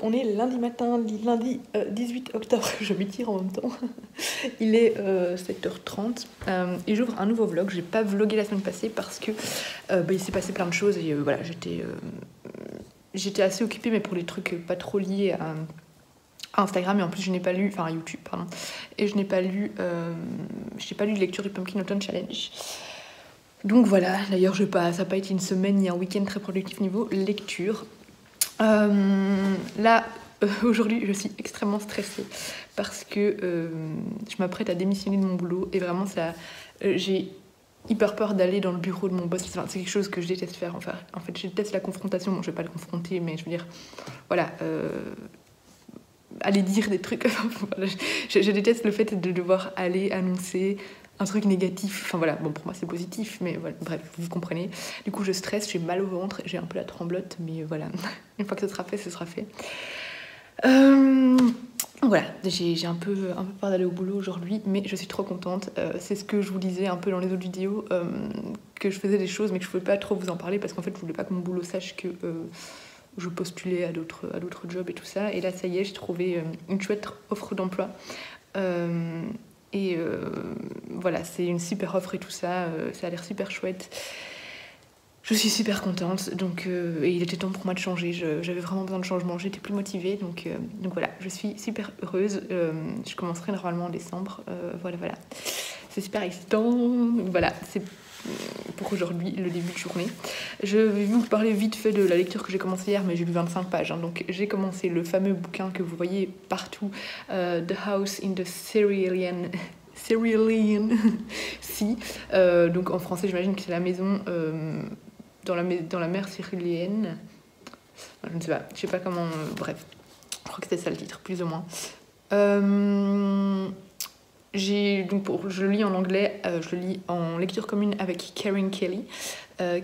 on est lundi matin, lundi 18 octobre, je m'étire en même temps. Il est 7h30 et j'ouvre un nouveau vlog. J'ai pas vlogué la semaine passée parce que il s'est passé plein de choses et voilà, j'étais assez occupée, mais pour les trucs pas trop liés à Instagram, et en plus je n'ai pas lu, enfin YouTube pardon, et je n'ai pas lu de lecture du Pumpkin Autumn Challenge. Donc voilà, d'ailleurs ça n'a pas été une semaine ni un week-end très productif niveau lecture. Aujourd'hui je suis extrêmement stressée parce que je m'apprête à démissionner de mon boulot et vraiment j'ai hyper peur d'aller dans le bureau de mon boss. Enfin, c'est quelque chose que je déteste faire. Enfin, en fait, je déteste la confrontation. Bon, je vais pas le confronter, mais je veux dire, voilà, aller dire des trucs. je déteste le fait de devoir aller annoncer un truc négatif. Enfin voilà, bon, pour moi c'est positif, mais voilà, bref, vous comprenez. Du coup, je stresse, j'ai mal au ventre, j'ai un peu la tremblote, mais voilà, une fois que ce sera fait, ce sera fait. Voilà, j'ai un peu peur d'aller au boulot aujourd'hui, mais je suis trop contente. C'est ce que je vous disais un peu dans les autres vidéos, que je faisais des choses, mais que je pouvais pas trop vous en parler parce qu'en fait, je voulais pas que mon boulot sache que je postulais à d'autres jobs et tout ça. Et là, ça y est, j'ai trouvé une chouette offre d'emploi. Voilà, c'est une super offre et tout ça. Ça a l'air super chouette. Je suis super contente, donc et il était temps pour moi de changer. J'avais vraiment besoin de changement, j'étais plus motivée, donc voilà, je suis super heureuse. Je commencerai normalement en décembre, voilà. C'est super excitant, voilà, c'est pour aujourd'hui le début de journée. Je vais vous parler vite fait de la lecture que j'ai commencée hier, mais j'ai lu 25 pages. Hein, donc j'ai commencé le fameux bouquin que vous voyez partout, The House in the Cerulean Sea. Donc en français, j'imagine que c'est la maison dans la mer Céruléenne. Je ne sais pas comment. Bref, je crois que c'était ça le titre, plus ou moins. Je le lis en anglais, je le lis en lecture commune avec Karen Kelly,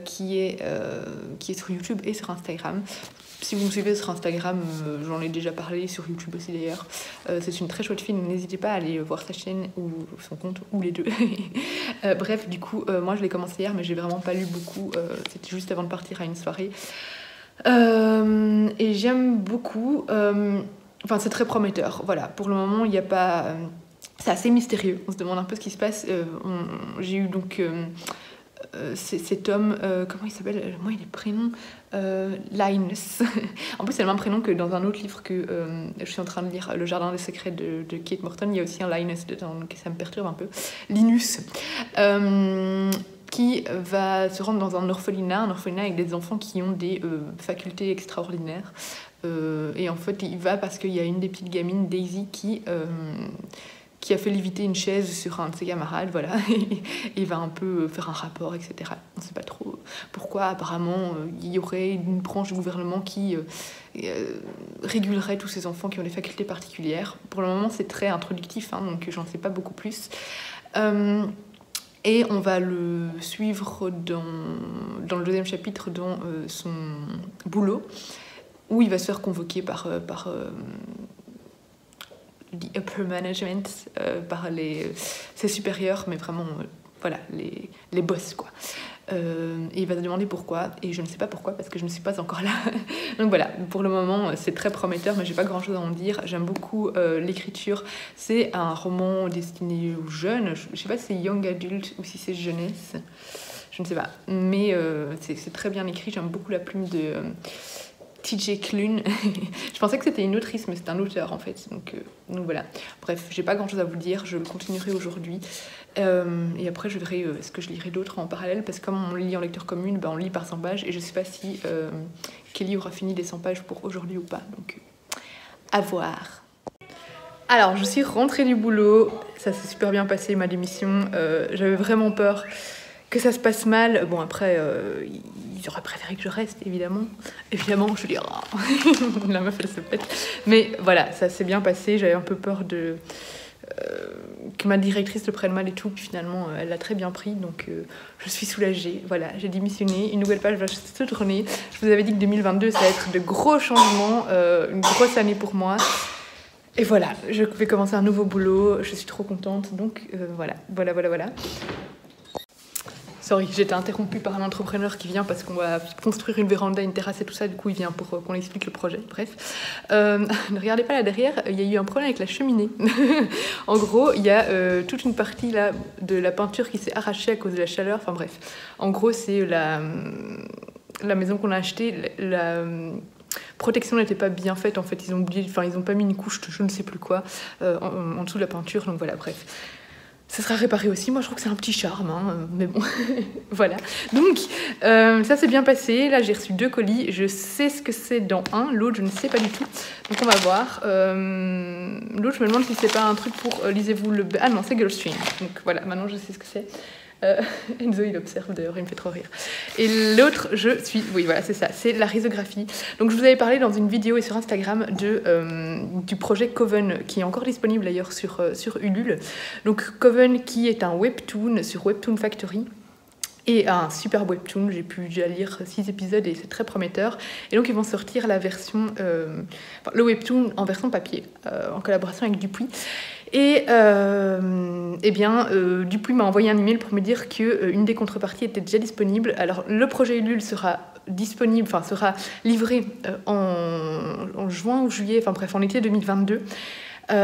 qui est sur YouTube et sur Instagram. Si vous me suivez sur Instagram, j'en ai déjà parlé, sur YouTube aussi d'ailleurs. C'est une très chouette fille, n'hésitez pas à aller voir sa chaîne ou son compte, ou les deux. Bref, du coup, moi je l'ai commencé hier, mais j'ai vraiment pas lu beaucoup. C'était juste avant de partir à une soirée. Et j'aime beaucoup. Enfin, c'est très prometteur. Voilà, pour le moment, il n'y a pas. C'est assez mystérieux. On se demande un peu ce qui se passe. J'ai eu donc. Cet homme, comment il s'appelle? Moi, il est prénom Linus. En plus, c'est le même prénom que dans un autre livre que je suis en train de lire, Le Jardin des Secrets de Kate Morton. Il y a aussi un Linus dedans, donc ça me perturbe un peu. Linus, qui va se rendre dans un orphelinat avec des enfants qui ont des facultés extraordinaires. Et en fait, il va parce qu'il y a une des petites gamines, Daisy, qui a fait léviter une chaise sur un de ses camarades, voilà, et il va un peu faire un rapport, etc. On ne sait pas trop pourquoi. Apparemment, il y aurait une branche du gouvernement qui régulerait tous ces enfants qui ont des facultés particulières. Pour le moment, c'est très introductif, hein, donc j'en sais pas beaucoup plus. Et on va le suivre dans le deuxième chapitre, dans son boulot, où il va se faire convoquer par the upper management, par ses supérieurs, mais vraiment, voilà, les boss, quoi. Et il va se demander pourquoi, et je ne sais pas pourquoi, parce que je ne suis pas encore là. Donc voilà, pour le moment, c'est très prometteur, mais j'ai pas grand-chose à en dire. J'aime beaucoup l'écriture. C'est un roman destiné aux jeunes. Je sais pas si c'est young adult ou si c'est jeunesse. Je ne sais pas, mais c'est très bien écrit. J'aime beaucoup la plume de TJ Klune. Je pensais que c'était une autrice, mais c'est un auteur en fait. Donc voilà. Bref, j'ai pas grand chose à vous dire. Je le continuerai aujourd'hui. Et après, je verrai ce que je lirai d'autres en parallèle. Parce que comme on lit en lecture commune, on lit par 100 pages. Et je sais pas si Kelly aura fini les 100 pages pour aujourd'hui ou pas. Donc à voir. Alors, je suis rentrée du boulot. Ça s'est super bien passé, ma démission. J'avais vraiment peur que ça se passe mal. Bon, après, ils auraient préféré que je reste, évidemment. Évidemment, je veux dire, la meuf, elle se pète. Mais voilà, ça s'est bien passé. J'avais un peu peur que ma directrice le prenne mal et tout. Puis finalement, elle l'a très bien pris. Donc, je suis soulagée. Voilà, j'ai démissionné. Une nouvelle page va se tourner. Je vous avais dit que 2022, ça va être de gros changements. Une grosse année pour moi. Et voilà, je vais commencer un nouveau boulot. Je suis trop contente. Donc, voilà. Sorry, j'étais interrompue par un entrepreneur qui vient parce qu'on va construire une véranda, une terrasse et tout ça. Du coup, il vient pour qu'on explique le projet. Bref, ne regardez pas là derrière. Il y a eu un problème avec la cheminée. En gros, il y a toute une partie là de la peinture qui s'est arrachée à cause de la chaleur. Enfin bref, en gros, c'est la maison qu'on a achetée. La protection n'était pas bien faite. En fait, ils ont oublié. Enfin, ils ont pas mis une couche de je ne sais plus quoi en dessous de la peinture. Donc voilà, bref. Ça sera réparé aussi, moi je trouve que c'est un petit charme, hein, mais bon, voilà. Donc, ça s'est bien passé, là j'ai reçu 2 colis, je sais ce que c'est dans un, l'autre je ne sais pas du tout, donc on va voir. L'autre je me demande si c'est pas un truc pour, lisez-vous le... Ah non, c'est Gulfstream, donc voilà, maintenant je sais ce que c'est. Enzo il observe d'ailleurs, il me fait trop rire. Et l'autre, oui voilà c'est ça, c'est la risographie. Donc je vous avais parlé dans une vidéo et sur Instagram du projet Coven, qui est encore disponible d'ailleurs sur Ulule. Donc Coven qui est un webtoon sur Webtoon Factory. Et un super webtoon, j'ai pu déjà lire 6 épisodes et c'est très prometteur. Et donc ils vont sortir la version, le webtoon en version papier, en collaboration avec Dupuis. Et Dupuis m'a envoyé un email pour me dire qu'une des contreparties était déjà disponible. Alors le projet Ulule sera disponible, enfin sera livré en juin ou juillet, enfin bref en été 2022.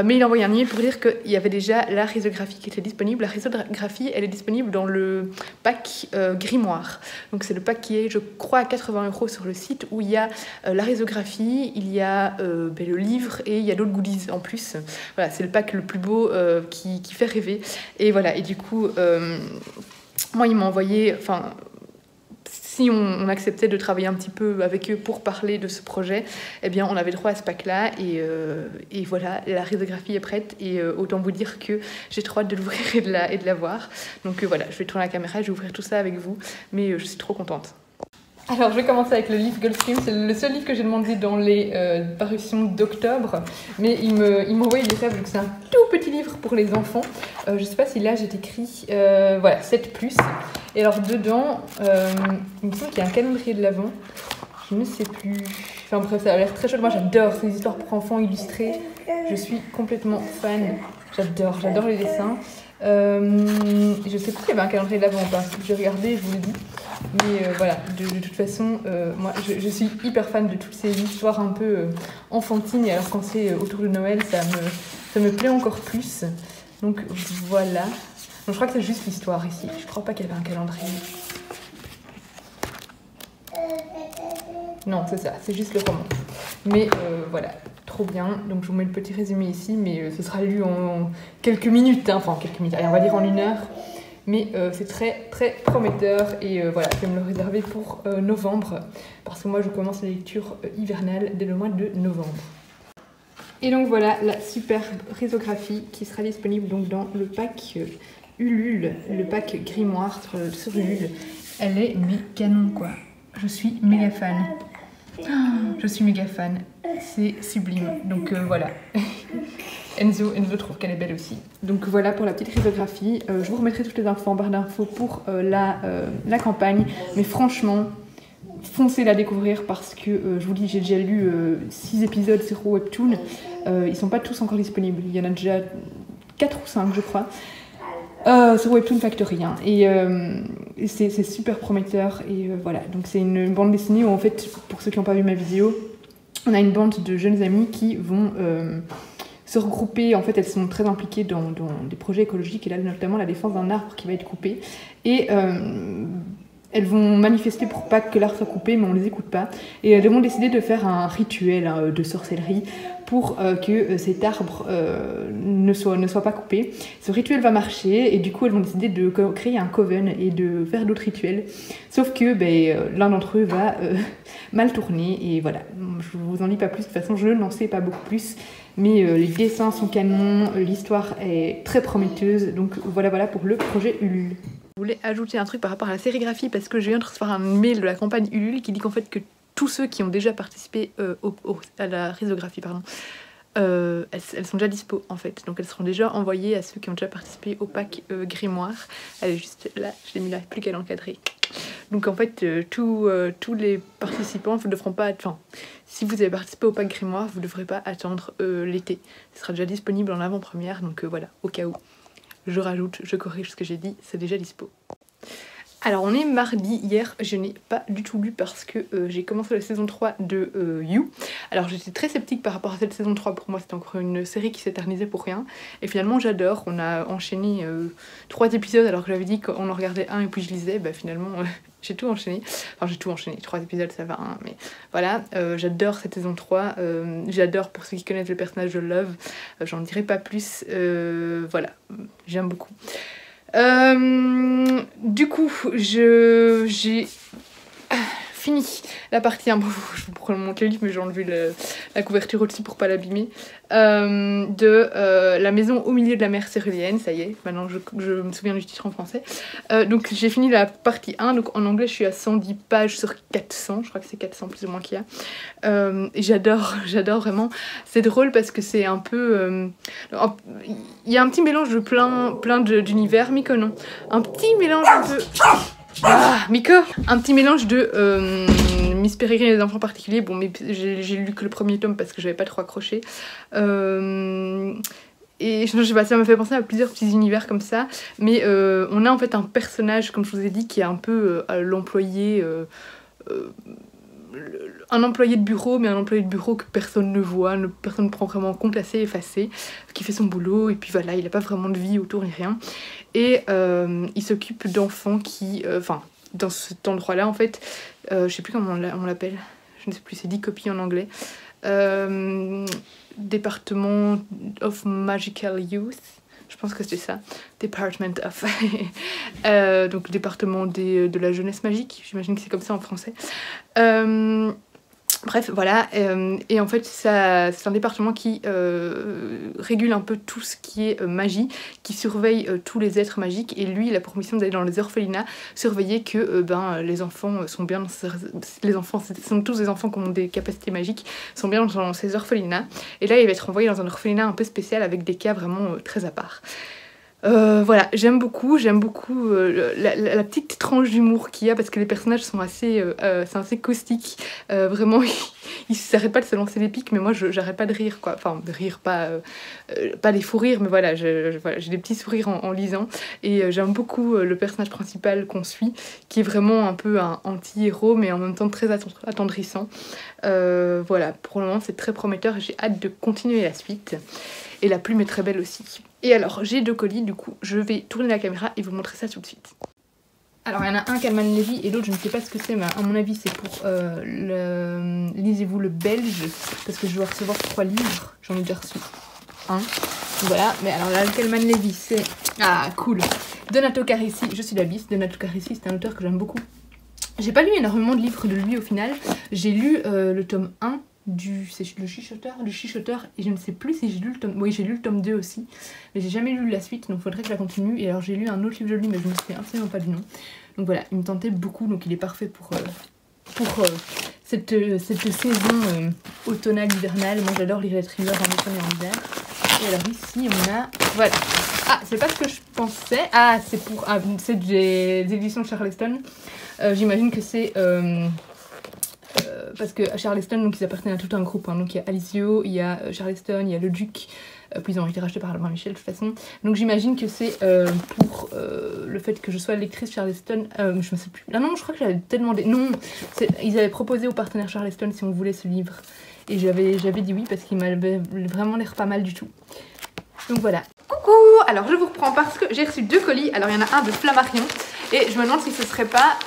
Mais il a envoyé un email pour dire qu'il y avait déjà la risographie qui était disponible. La risographie, elle est disponible dans le pack Grimoire. Donc c'est le pack qui est, je crois, à 80 € sur le site, où il y a la risographie, il y a le livre et il y a d'autres goodies en plus. Voilà, c'est le pack le plus beau qui fait rêver. Et voilà, et du coup, moi, il m'a envoyé... Si on acceptait de travailler un petit peu avec eux pour parler de ce projet, eh bien on avait droit à ce pack-là et voilà, la risographie est prête et autant vous dire que j'ai trop hâte de l'ouvrir et de la voir. Donc voilà, je vais tourner la caméra et je vais ouvrir tout ça avec vous, mais je suis trop contente. Alors je vais commencer avec le livre Gulfstream, c'est le seul livre que j'ai demandé dans les parutions d'octobre, mais il m'a envoyé des rêves, donc c'est un tout petit livre pour les enfants. Je ne sais pas si là j'ai écrit, voilà, 7+. Et alors dedans, il me semble qu'il y a un calendrier de l'Avent, je ne sais plus, enfin bref ça a l'air très chouette, moi j'adore ces histoires pour enfants illustrées, je suis complètement fan, j'adore les dessins. Je sais plus s'il y avait un calendrier de l'Avent ou pas, j'ai regardé, je vous l'ai dit. Mais voilà, de toute façon, moi je suis hyper fan de toutes ces histoires un peu enfantines, et alors quand c'est autour de Noël, ça me plaît encore plus. Donc voilà. Donc, je crois que c'est juste l'histoire ici, je crois pas qu'il y avait un calendrier. Non, c'est ça, c'est juste le roman. Mais voilà, trop bien. Donc je vous mets le petit résumé ici, mais ce sera lu en quelques minutes, hein. Enfin quelques minutes, allez, on va dire en 1 heure. Mais c'est très très prometteur et voilà, je vais me le réserver pour novembre parce que moi je commence la lecture hivernale dès le mois de novembre. Et donc voilà la superbe risographie qui sera disponible donc dans le pack Ulule, le pack Grimoire sur Ulule. Elle est mais canon quoi, je suis méga fan. Je suis méga fan, c'est sublime, donc voilà. Enzo trouve qu'elle est belle aussi. Donc voilà pour la petite risographie. Je vous remettrai toutes les infos en barre d'infos pour la campagne. Mais franchement, foncez la découvrir parce que, je vous dis, j'ai déjà lu 6 épisodes sur Webtoon. Ils sont pas tous encore disponibles. Il y en a déjà 4 ou 5, je crois. Sur Webtoon Factory. Hein. Et c'est super prometteur. Et voilà, donc c'est une bande dessinée où en fait, pour ceux qui n'ont pas vu ma vidéo, on a une bande de jeunes amis qui vont... se regrouper, en fait elles sont très impliquées dans des projets écologiques et là notamment la défense d'un arbre qui va être coupé et elles vont manifester pour pas que l'arbre soit coupé mais on les écoute pas et elles vont décider de faire un rituel de sorcellerie pour que cet arbre ne soit pas coupé. Ce rituel va marcher et du coup elles vont décider de créer un coven et de faire d'autres rituels sauf que l'un d'entre eux va mal tourner et voilà, je vous en dis pas plus, de toute façon je n'en sais pas beaucoup plus. Mais les dessins sont canons, l'histoire est très prometteuse, donc voilà pour le projet Ulule. Je voulais ajouter un truc par rapport à la sérigraphie parce que je viens de recevoir un mail de la campagne Ulule qui dit qu'en fait que tous ceux qui ont déjà participé à la risographie, elles sont déjà dispo en fait, donc elles seront déjà envoyées à ceux qui ont déjà participé au pack Grimoire. Elle est juste là, je l'ai mis là, plus qu'à l'encadrer. Donc en fait, tous les participants ne devront pas... Enfin, si vous avez participé au pack Grimoire, vous ne devrez pas attendre l'été. Ce sera déjà disponible en avant-première, donc voilà, au cas où. Je rajoute, je corrige ce que j'ai dit, c'est déjà dispo. Alors on est mardi, hier je n'ai pas du tout lu parce que j'ai commencé la saison 3 de You. Alors j'étais très sceptique par rapport à cette saison 3, pour moi c'était encore une série qui s'éternisait pour rien. Et finalement j'adore, on a enchaîné 3 épisodes alors que j'avais dit qu'on en regardait un et puis je lisais, bah finalement j'ai tout enchaîné. Enfin j'ai tout enchaîné, 3 épisodes ça va, hein, mais voilà, j'adore cette saison 3, j'adore pour ceux qui connaissent le personnage de Love, j'en dirai pas plus, voilà, j'aime beaucoup. Du coup, j'ai fini la partie 1. Je vous remonte le livre, mais j'ai enlevé la couverture aussi pour pas l'abîmer. De La maison au milieu de la mer céruléenne, ça y est, maintenant je me souviens du titre en français. Donc j'ai fini la partie 1, donc en anglais je suis à 110 pages sur 400, je crois que c'est 400 plus ou moins qu'il y a. Et j'adore vraiment. C'est drôle parce que c'est un peu... il y a un petit mélange de plein d'univers, Miko non. Un petit mélange de... Ah, Miko. Un petit mélange de Miss Peregrine et les enfants particuliers. Bon, mais j'ai lu que le premier tome parce que j'avais pas trop accroché. Et je sais pas, ça m'a fait penser à plusieurs petits univers comme ça. Mais on a en fait un personnage, comme je vous ai dit, qui est un peu l'employé... un employé de bureau, mais un employé de bureau que personne ne voit, personne ne prend vraiment en compte, assez effacé, qui fait son boulot, et puis voilà, il n'a pas vraiment de vie autour ni rien. Et il s'occupe d'enfants qui... Enfin, dans cet endroit-là, en fait, je sais plus comment on l'appelle, je ne sais plus, c'est 10 copies en anglais. Département of Magical Youth, je pense que c'est ça, Department of, donc département de la jeunesse magique, j'imagine que c'est comme ça en français. Bref, voilà, et en fait c'est un département qui régule un peu tout ce qui est magie, qui surveille tous les êtres magiques, et lui il a pour mission d'aller dans les orphelinats, surveiller que les enfants sont bien, les enfants, ce sont tous des enfants qui ont des capacités magiques, sont bien dans ces orphelinats, et là il va être envoyé dans un orphelinat un peu spécial avec des cas vraiment très à part. Voilà, j'aime beaucoup la petite tranche d'humour qu'il y a parce que les personnages sont assez caustiques, vraiment ils s'arrêtent pas de se lancer des pics, mais moi j'arrête pas de rire quoi, enfin de rire, pas des fous rires, mais voilà, j'ai des petits sourires en lisant, et j'aime beaucoup le personnage principal qu'on suit, qui est vraiment un peu un anti-héros mais en même temps très attendrissant. Voilà, pour le moment c'est très prometteur et j'ai hâte de continuer la suite. Et la plume est très belle aussi. Et alors, j'ai 2 colis, du coup, je vais tourner la caméra et vous montrer ça tout de suite. Alors, il y en a un Calman Levy et l'autre, je ne sais pas ce que c'est, mais à mon avis, c'est pour lisez-vous le belge, parce que je dois recevoir 3 livres. J'en ai déjà reçu un. Voilà, mais alors là, le Calman Levy, c'est... Ah, cool. Donato Carissi, je suis la bis. Donato Carissi, c'est un auteur que j'aime beaucoup. J'ai pas lu énormément de livres de lui au final. J'ai lu le tome 1. C'est le chuchoteur, et je ne sais plus si j'ai lu le tome... Oui, j'ai lu le tome 2 aussi, mais j'ai jamais lu la suite, donc il faudrait que je la continue. Et alors j'ai lu un autre livre de lui, mais je ne me souviens absolument pas du nom. Donc voilà, il me tentait beaucoup, donc il est parfait pour cette saison automnale, hivernale. Moi j'adore lire les thrillers en automne et en hiver. Et alors ici on a... Voilà. Ah, c'est pas ce que je pensais. Ah, c'est pour... Ah, c'est des éditions Charleston. J'imagine que c'est... parce que Charleston, donc ils appartiennent à tout un groupe, hein. Donc il y a Alicio, il y a Charleston, il y a le Duc, puis ils ont été rachetés par Albin Michel de toute façon. Donc j'imagine que c'est pour le fait que je sois lectrice Charleston, je ne sais plus. Ah non, je crois que j'avais peut-être demandé. Non, ils avaient proposé aux partenaires Charleston si on voulait ce livre. Et j'avais dit oui parce qu'il m'avait vraiment l'air pas mal du tout. Donc voilà. Coucou! Alors je vous reprends parce que j'ai reçu 2 colis. Alors il y en a un de Flammarion et je me demande si ce serait pas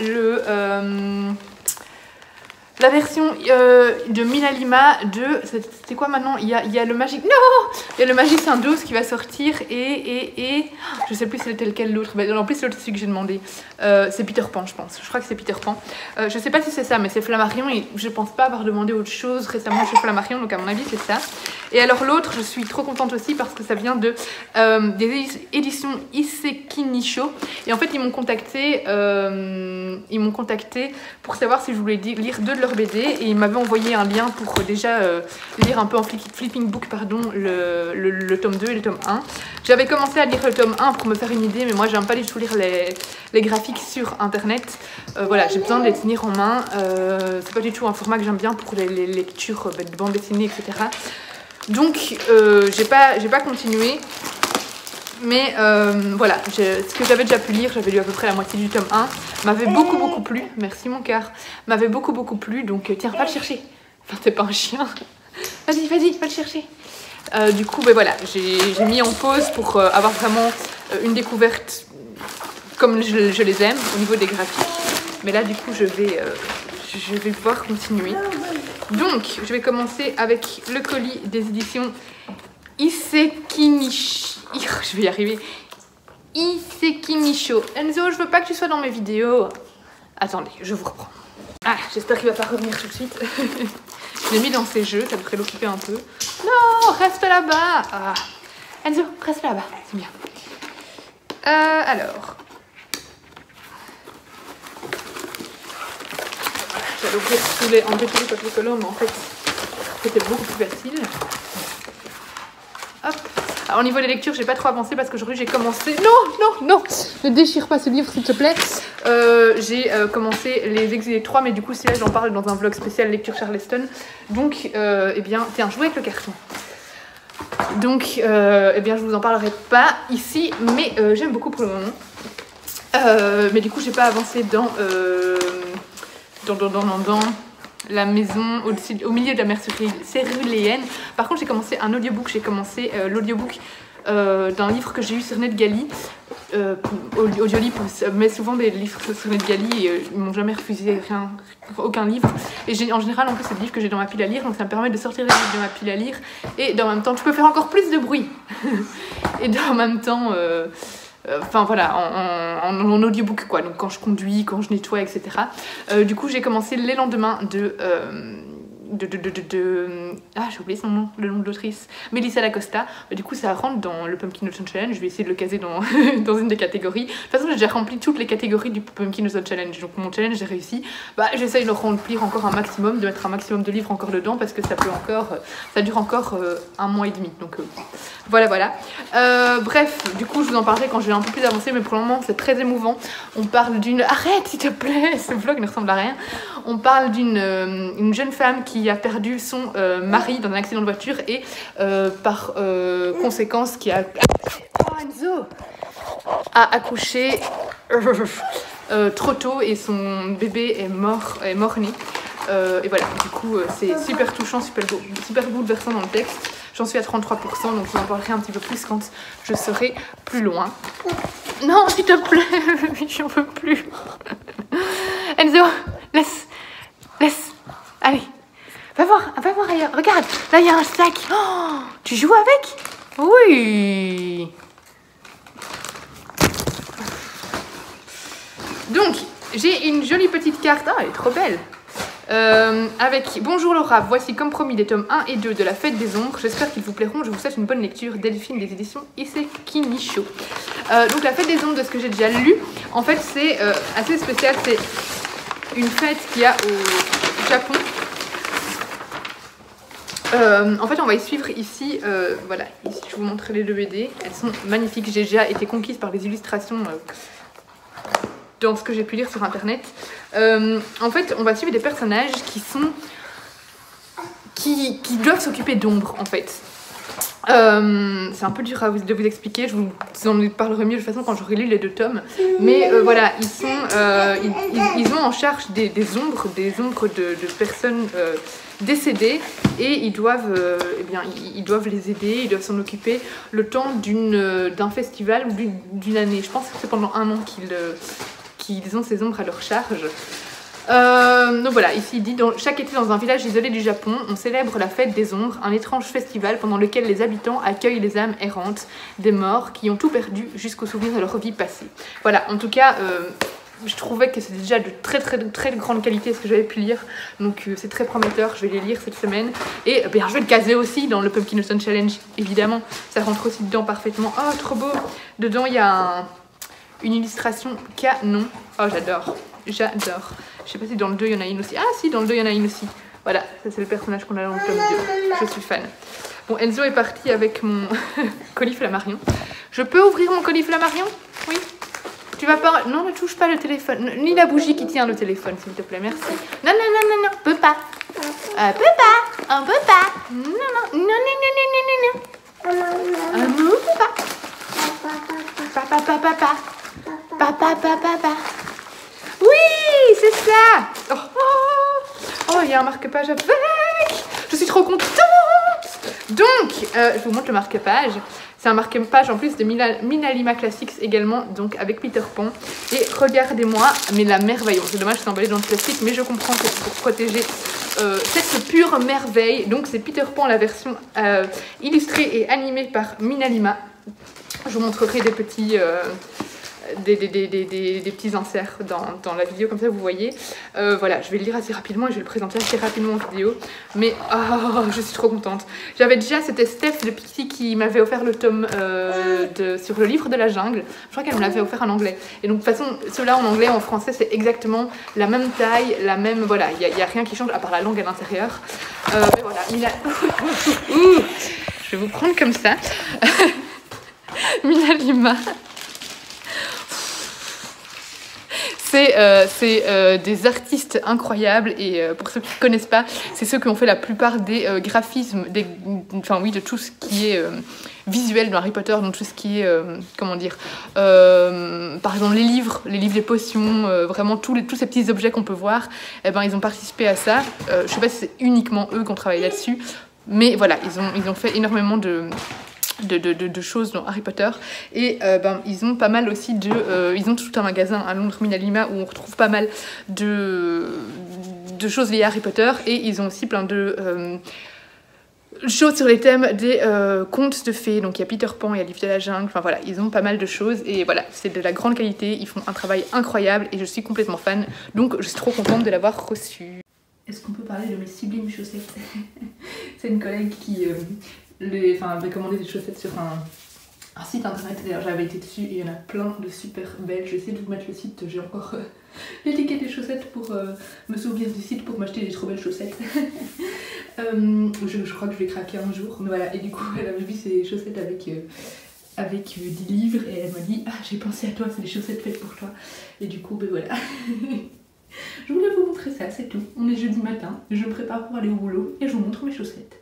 la version de Mina Lima de... C'était quoi maintenant? Il y a le Magic... Non! Il y a le Magicien 12 qui va sortir et... Je sais plus c'était lequel l'autre. En plus c'est l'autre celui que j'ai demandé. C'est Peter Pan je pense. Je crois que c'est Peter Pan. Je sais pas si c'est ça mais c'est Flammarion et je pense pas avoir demandé autre chose récemment chez Flammarion. Donc à mon avis c'est ça. Et alors l'autre je suis trop contente aussi parce que ça vient de des éditions Iseki Nisho. Et en fait ils m'ont contacté pour savoir si je voulais lire 2 de leurs BD et ils m'avaient envoyé un lien pour déjà lire un peu en flipping book le tome 2 et le tome 1. J'avais commencé à lire le tome 1 pour me faire une idée mais moi j'aime pas du tout lire les graphiques sur internet. Voilà, j'ai besoin de les tenir en main. C'est pas du tout un format que j'aime bien pour les lectures de bande dessinée etc. Donc j'ai pas continué. Mais voilà, ce que j'avais déjà pu lire, j'avais lu à peu près la moitié du tome 1, m'avait beaucoup plu. Merci mon cœur. M'avait beaucoup plu, donc tiens, va le chercher. Enfin, t'es pas un chien. Vas-y, va le chercher. Du coup, ben voilà, j'ai mis en pause pour avoir vraiment une découverte comme je les aime au niveau des graphiques. Mais là, du coup, je vais pouvoir continuer. Donc, je vais commencer avec le colis des éditions Isekinishi. Je vais y arriver. Isekinisho. Enzo, je veux pas que tu sois dans mes vidéos. Attendez, je vous reprends. Ah, j'espère qu'il va pas revenir tout de suite. Je l'ai mis dans ses jeux, ça devrait l'occuper un peu. Non, reste là-bas. Ah. Enzo, reste là-bas, c'est bien. Alors. J'allais enlever tous les papiers collants, mais en fait, c'était beaucoup plus facile. Hop. Alors, au niveau des lectures, j'ai pas trop avancé parce qu'aujourd'hui j'ai commencé. Non, ne déchire pas ce livre s'il te plaît. J'ai commencé Les Exilés 3, mais du coup, celui-là, j'en parle dans un vlog spécial lecture Charleston. Donc, eh bien, tiens, jouez avec le carton. Donc, eh bien, je vous en parlerai pas ici, mais j'aime beaucoup pour le moment. Mais du coup, j'ai pas avancé dans la maison au milieu de la mer céruléenne. Par contre, j'ai commencé un audiobook. J'ai commencé l'audiobook d'un livre que j'ai eu sur NetGalley. Audiolib met souvent des livres sur NetGalley et ils m'ont jamais refusé aucun livre. Et en général, en plus, c'est des livres que j'ai dans ma pile à lire, donc ça me permet de sortir les livres de ma pile à lire. Et en même temps, tu peux faire encore plus de bruit. Et en même temps... Enfin voilà, en audiobook quoi, donc quand je conduis, quand je nettoie, etc. Du coup, j'ai commencé les lendemains ah, j'ai oublié son nom, le nom de l'autrice, Melissa D'Acosta. Du coup, ça rentre dans le Pumpkin Autumn Challenge. Je vais essayer de le caser dans une des catégories. De toute façon, j'ai déjà rempli toutes les catégories du Pumpkin Autumn Challenge. Donc, mon challenge, j'ai réussi. J'essaye de remplir encore un maximum, de mettre un maximum de livres encore dedans parce que ça dure encore un mois et demi. Donc, voilà. Bref, du coup, je vous en parlerai quand je vais un peu plus avancer, mais pour le moment, c'est très émouvant. On parle d'une... Arrête, s'il te plaît, ce vlog ne ressemble à rien. On parle d'une jeune femme qui a perdu son mari dans un accident de voiture et par conséquence qui a accouché trop tôt et son bébé est mort-né. Et voilà, du coup c'est super touchant, super bouleversant dans le texte. J'en suis à 33%, donc je vous en parlerai un petit peu plus quand je serai plus loin. Non, s'il te plaît, j'en peux plus. Enzo, laisse. Allez, va voir ailleurs. Regarde, là il y a un sac. Oh, tu joues avec? Oui. Donc, j'ai une jolie petite carte. Ah, elle est trop belle. Avec Bonjour Laura, voici comme promis les tomes 1 et 2 de la Fête des Ombres. J'espère qu'ils vous plairont. Je vous souhaite une bonne lecture. Delphine des éditions Isekinisho. Donc la Fête des Ombres, de ce que j'ai déjà lu, en fait c'est assez spécial. C'est une fête qu'il y a au Japon. En fait on va y suivre ici, voilà, ici je vous montre les deux BD. Elles sont magnifiques. J'ai déjà été conquise par les illustrations dans ce que j'ai pu lire sur internet. En fait on va suivre des personnages qui doivent s'occuper d'ombre en fait. C'est un peu dur de vous expliquer, je vous en parlerai mieux de toute façon quand j'aurai lu les 2 tomes. Mais voilà, ils ont en charge des ombres de personnes décédées et ils doivent les aider, ils doivent s'en occuper le temps d'un festival ou d'une année. Je pense que c'est pendant 1 an qu'ils ont ces ombres à leur charge. Donc voilà, ici il dit chaque été dans un village isolé du Japon, on célèbre la fête des ombres, un étrange festival pendant lequel les habitants accueillent les âmes errantes des morts qui ont tout perdu jusqu'au souvenir de leur vie passée. Voilà, en tout cas, je trouvais que c'était déjà de très grande qualité ce que j'avais pu lire, donc c'est très prometteur. Je vais les lire cette semaine et bien, je vais le caser aussi dans le Pumpkin Autumn Challenge, évidemment, ça rentre aussi dedans parfaitement. Oh, trop beau! Dedans il y a une illustration canon. Oh, j'adore. Je sais pas si dans le 2 il y en a une aussi. Ah si, dans le 2 il y en a une aussi. Voilà, ça c'est le personnage qu'on a dans le tome 2. Je suis fan. Bon, Enzo est parti avec mon colis Flammarion. Je peux ouvrir mon colis Flammarion? Oui. Tu vas pas... Non, ne touche pas le téléphone. Ni la bougie qui tient le téléphone, s'il te plaît, merci. Non, peut pas. On peut pas. Non, on peut pas. Papa, papa, papa. Papa, papa, papa. Oui, c'est ça. Oh, oh, oh, il y a un marque-page avec. Je suis trop contente. Donc, je vous montre le marque-page. C'est un marque-page en plus de Minalima Classics également, donc avec Peter Pan. Et regardez-moi, mais la merveille. C'est dommage que c'est emballé dans le plastique, mais je comprends que pour protéger cette pure merveille. Donc c'est Peter Pan, la version illustrée et animée par Minalima. Je vous montrerai des petits... des petits inserts dans la vidéo, comme ça vous voyez. Voilà, je vais le lire assez rapidement et je vais le présenter assez rapidement en vidéo. Mais oh, je suis trop contente. J'avais déjà, c'était Steph de Pixie qui m'avait offert le tome sur le livre de la jungle. Je crois qu'elle me l'avait offert en anglais. Et donc de toute façon, ceux-là en anglais, en français, c'est exactement la même taille, la même... Voilà, il n'y a rien qui change à part la langue à l'intérieur. Mais voilà, je vais vous prendre comme ça. Minalima. C'est des artistes incroyables et pour ceux qui ne connaissent pas, c'est ceux qui ont fait la plupart des graphismes, enfin oui, de tout ce qui est visuel dans Harry Potter, donc tout ce qui est, comment dire, par exemple les livres des potions, vraiment tous ces petits objets qu'on peut voir, eh ben, ils ont participé à ça. Je ne sais pas si c'est uniquement eux qui ont travaillé là-dessus, mais voilà, ils ont fait énormément de choses dans Harry Potter et ben, ils ont pas mal aussi ils ont tout un magasin à Londres, Minalima, où on retrouve pas mal de choses liées à Harry Potter et ils ont aussi plein de choses sur les thèmes des contes de fées. Donc il y a Peter Pan, il y a le livre de la jungle, enfin voilà, ils ont pas mal de choses et voilà, c'est de la grande qualité, ils font un travail incroyable et je suis complètement fan, donc je suis trop contente de l'avoir reçu. Est-ce qu'on peut parler de mes sublimes chaussettes? C'est une collègue qui avait commandé des chaussettes sur un site internet, d'ailleurs j'avais été dessus et il y en a plein de super belles. Je vais essayer de vous mettre le site, j'ai encore l'étiquette des chaussettes pour me souvenir du site pour m'acheter des trop belles chaussettes. Je crois que je vais craquer un jour, mais voilà, et du coup elle avait vu ces chaussettes avec des livres et elle m'a dit ah j'ai pensé à toi, c'est des chaussettes faites pour toi, et du coup ben voilà. Je voulais vous montrer ça, c'est tout. On est jeudi matin, je me prépare pour aller au boulot et je vous montre mes chaussettes.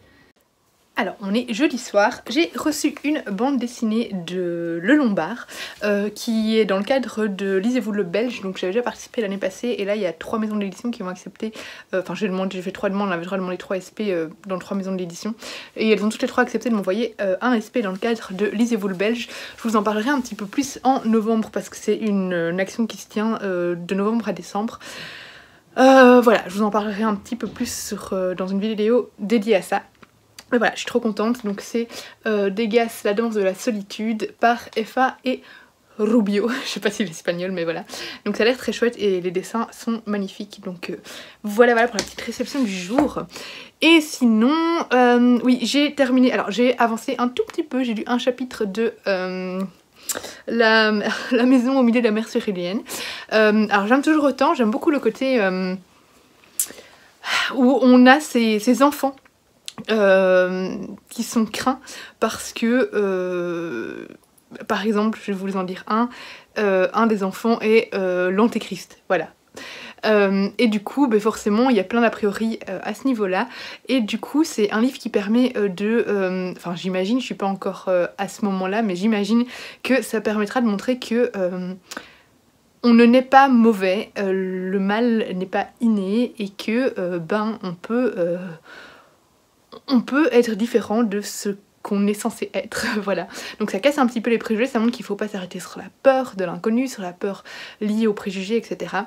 Alors, on est jeudi soir, j'ai reçu une bande dessinée de Le Lombard qui est dans le cadre de Lisez-vous le Belge, donc j'avais déjà participé l'année passée et là il y a 3 maisons d'édition qui m'ont accepté, enfin j'ai fait 3 demandes, on avait demandé 3 SP dans 3 maisons d'édition et elles ont toutes les 3 accepté de m'envoyer un SP dans le cadre de Lisez-vous le Belge. Je vous en parlerai un petit peu plus en novembre parce que c'est une action qui se tient de novembre à décembre. Voilà, je vous en parlerai un petit peu plus dans une vidéo dédiée à ça. Mais voilà, je suis trop contente. Donc c'est Degas, la danse de la solitude par Effa et Rubio. Je sais pas si c'est espagnol, mais voilà. Donc ça a l'air très chouette et les dessins sont magnifiques. Donc voilà pour la petite réception du jour. Et sinon, oui, j'ai terminé. Alors j'ai avancé un tout petit peu. J'ai lu un chapitre de la maison au milieu de la mer Cérélienne. Alors j'aime toujours autant. J'aime beaucoup le côté où on a ces enfants qui sont craints parce que par exemple, je vais vous en dire un des enfants est l'antéchrist, voilà. Et du coup, ben forcément, il y a plein d'a priori à ce niveau-là. Et du coup, c'est un livre qui permet enfin, j'imagine, je suis pas encore à ce moment-là, mais j'imagine que ça permettra de montrer que on ne naît pas mauvais, le mal n'est pas inné et que ben on peut être différent de ce qu'on est censé être, voilà. Donc ça casse un petit peu les préjugés, ça montre qu'il faut pas s'arrêter sur la peur de l'inconnu, sur la peur liée aux préjugés, etc.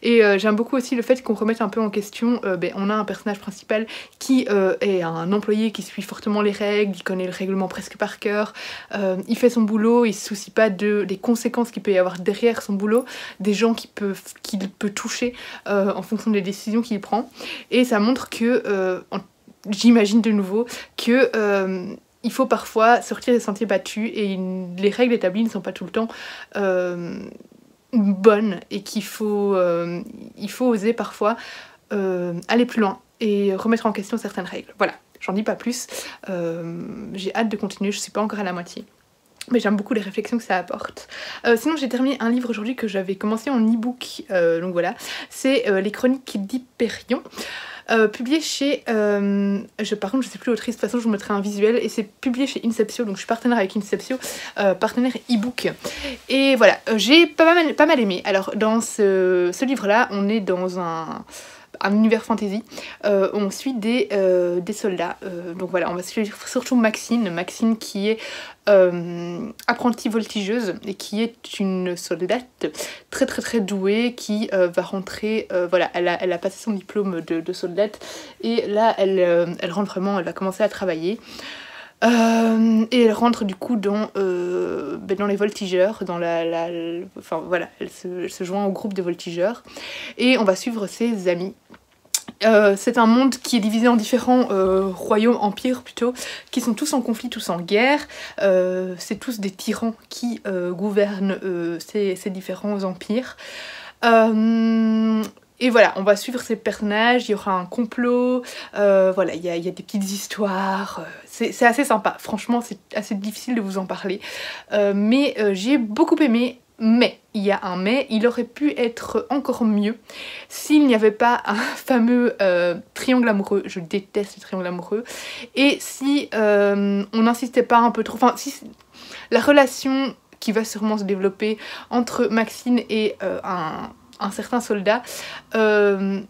Et j'aime beaucoup aussi le fait qu'on remette un peu en question, on a un personnage principal qui est un employé qui suit fortement les règles, il connaît le règlement presque par cœur, il fait son boulot, il se soucie pas des conséquences qu'il peut y avoir derrière son boulot, des gens qu'il peut toucher en fonction des décisions qu'il prend. Et ça montre que, j'imagine de nouveau, que il faut parfois sortir des sentiers battus et les règles établies ne sont pas tout le temps bonnes et qu'il faut, il faut oser parfois aller plus loin et remettre en question certaines règles. Voilà, j'en dis pas plus, j'ai hâte de continuer, je suis pas encore à la moitié. Mais j'aime beaucoup les réflexions que ça apporte. Sinon j'ai terminé un livre aujourd'hui que j'avais commencé en e-book, donc voilà, c'est Les Chroniques d'Hyperion. Publié chez... par contre je sais plus l'autrice, de toute façon je vous mettrai un visuel, et c'est publié chez Inceptio, donc je suis partenaire avec Inceptio, partenaire e-book. Et voilà, j'ai pas mal aimé. Alors dans ce livre là, on est dans un univers fantasy, on suit des soldats, donc voilà, on va suivre surtout Maxine qui est apprentie voltigeuse et qui est une soldate très douée qui va rentrer, voilà, elle a passé son diplôme de soldate et là elle rentre vraiment, elle va commencer à travailler. Et elle rentre du coup dans les voltigeurs, enfin voilà, elle se joint au groupe des voltigeurs et on va suivre ses amis. C'est un monde qui est divisé en différents royaumes, empires plutôt, qui sont tous en conflit, tous en guerre. C'est tous des tyrans qui gouvernent ces différents empires. Et voilà, on va suivre ces personnages, il y aura un complot, voilà, il y a des petites histoires, c'est assez sympa, franchement c'est assez difficile de vous en parler, mais j'ai beaucoup aimé. Mais, il y a un mais, il aurait pu être encore mieux s'il n'y avait pas un fameux triangle amoureux, je déteste les triangles amoureux, et si on n'insistait pas un peu trop, enfin si la relation qui va sûrement se développer entre Maxine et un certain soldat, elle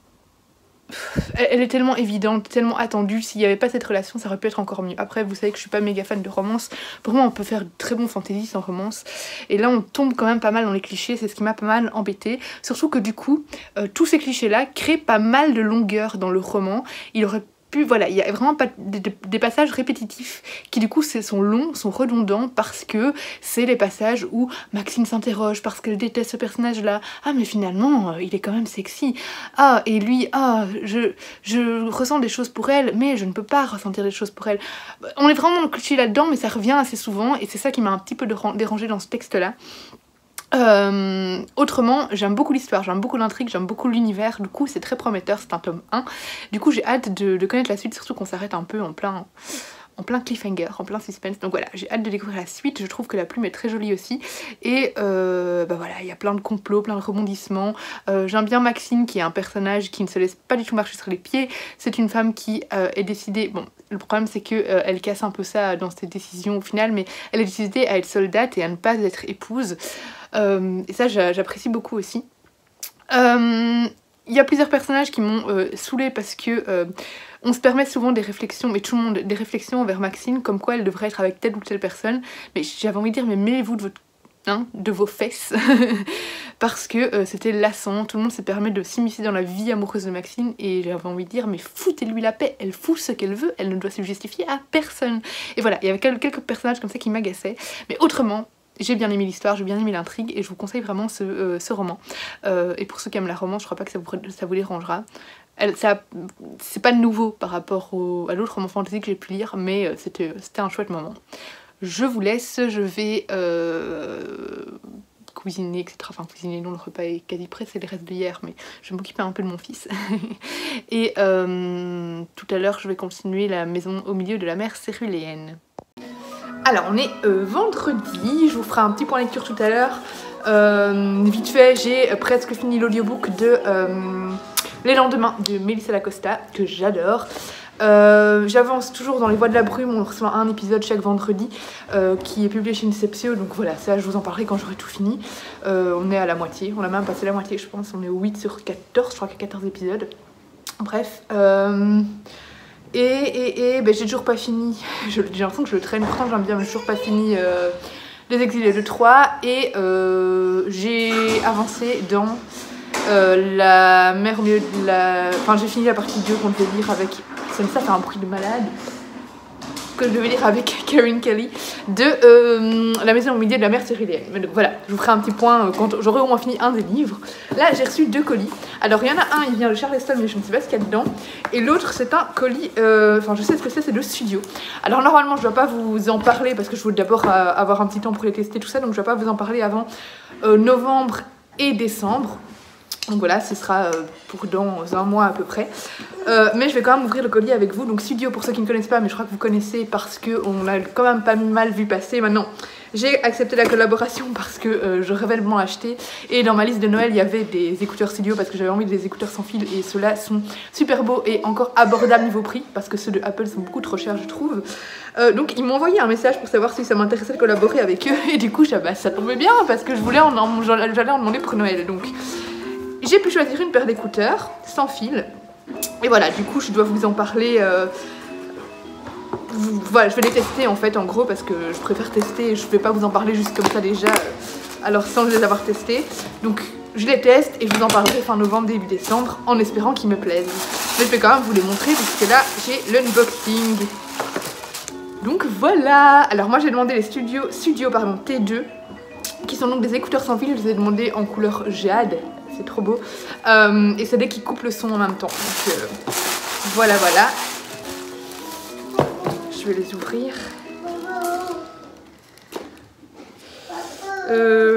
est tellement évidente, tellement attendue, s'il n'y avait pas cette relation ça aurait pu être encore mieux. Après vous savez que je suis pas méga fan de romance, pour moi on peut faire de très bons fantasy sans romance, et là on tombe quand même pas mal dans les clichés, c'est ce qui m'a pas mal embêté, surtout que du coup tous ces clichés là créent pas mal de longueur dans le roman. Il aurait voilà, il y a vraiment pas des passages répétitifs qui du coup sont longs, sont redondants, parce que c'est les passages où Maxine s'interroge parce qu'elle déteste ce personnage là, ah mais finalement il est quand même sexy, ah et lui, ah je ressens des choses pour elle mais je ne peux pas ressentir des choses pour elle. On est vraiment cliché là-dedans, mais ça revient assez souvent et c'est ça qui m'a un petit peu dérangé dans ce texte là. Autrement, j'aime beaucoup l'histoire, j'aime beaucoup l'intrigue, j'aime beaucoup l'univers, du coup c'est très prometteur, c'est un tome 1. Du coup j'ai hâte de connaître la suite, surtout qu'on s'arrête un peu en plein cliffhanger, en plein suspense. Donc voilà, j'ai hâte de découvrir la suite, je trouve que la plume est très jolie aussi. Et bah voilà, il y a plein de complots, plein de rebondissements. J'aime bien Maxine qui est un personnage qui ne se laisse pas du tout marcher sur les pieds. C'est une femme qui est décidée, bon le problème c'est que elle casse un peu ça dans ses décisions au final, mais elle est décidée à être soldate et à ne pas être épouse. Et ça j'apprécie beaucoup aussi. Il y a plusieurs personnages qui m'ont saoulée parce que on se permet souvent des réflexions, mais tout le monde, des réflexions envers Maxine, comme quoi elle devrait être avec telle ou telle personne. Mais j'avais envie de dire, mais mêlez-vous de vos fesses parce que c'était lassant, tout le monde se permet de s'immiscer dans la vie amoureuse de Maxine et j'avais envie de dire mais foutez-lui la paix, elle fout ce qu'elle veut, elle ne doit se justifier à personne. Et voilà, il y avait quelques personnages comme ça qui m'agaçaient, mais autrement j'ai bien aimé l'histoire, j'ai bien aimé l'intrigue et je vous conseille vraiment ce roman. Et pour ceux qui aiment la romance, je crois pas que ça vous dérangera. C'est pas nouveau par rapport à l'autre roman fantasy que j'ai pu lire, mais c'était un chouette moment. Je vous laisse, je vais cuisiner, etc. Enfin cuisiner, non, le repas est quasi prêt, c'est les restes d'hier, mais je vais m'occuper un peu de mon fils. Et tout à l'heure, je vais continuer La maison au milieu de la mer céruléenne. Alors, on est vendredi, je vous ferai un petit point lecture tout à l'heure. Vite fait, j'ai presque fini l'audiobook de Les lendemains de Melissa Lacosta, que j'adore. J'avance toujours dans Les Voix de la Brume, on reçoit un épisode chaque vendredi qui est publié chez Inceptio, donc voilà, ça je vous en parlerai quand j'aurai tout fini. On est à la moitié, on a même passé la moitié je pense, on est au 8 sur 14, je crois qu'il y a 14 épisodes. Bref, ben, j'ai toujours pas fini, j'ai l'impression que je le traîne, pourtant j'aime bien, mais j'ai toujours pas fini Les Exilés de Troie, et j'ai avancé dans La mer au milieu de la... Enfin j'ai fini la partie 2 qu'on devait lire avec... Ça fait un bruit de malade. Que je devais lire avec Karen Kelly de La maison au milieu de la mer céruléenne. Donc voilà, je vous ferai un petit point quand j'aurai au moins fini un des livres. Là j'ai reçu 2 colis. Alors il y en a un, il vient de Charleston, mais je ne sais pas ce qu'il y a dedans. Et l'autre c'est un colis, enfin je sais ce que c'est de Studio. Alors normalement je ne dois pas vous en parler parce que je veux d'abord avoir un petit temps pour les tester tout ça. Donc je ne dois pas vous en parler avant novembre et décembre. Donc voilà, ce sera pour dans un mois à peu près. Mais je vais quand même ouvrir le colis avec vous. Donc Studio, pour ceux qui ne connaissent pas, mais je crois que vous connaissez parce qu'on l'a quand même pas mal vu passer. Maintenant, j'ai accepté la collaboration parce que je rêvais de m'en acheter. Et dans ma liste de Noël, il y avait des écouteurs Studio parce que j'avais envie des écouteurs sans fil. Et ceux-là sont super beaux et encore abordables niveau prix parce que ceux de Apple sont beaucoup trop chers, je trouve. Donc ils m'ont envoyé un message pour savoir si ça m'intéressait de collaborer avec eux. Et du coup, ça tombait bien parce que j'allais en demander pour Noël. Donc j'ai pu choisir une paire d'écouteurs sans fil. Et voilà, du coup, je dois vous en parler. Voilà, je vais les tester en fait, en gros, parce que je préfère tester. Je ne vais pas vous en parler juste comme ça déjà, alors sans les avoir testés. Donc, je les teste et je vous en parlerai fin novembre, début décembre, en espérant qu'ils me plaisent. Mais je vais quand même vous les montrer, puisque là, j'ai l'unboxing. Donc voilà. Alors moi, j'ai demandé les Studio T2, qui sont donc des écouteurs sans fil. Je les ai demandés en couleur jade. C'est trop beau. Et c'est des qui coupent le son en même temps. Donc voilà. Je vais les ouvrir.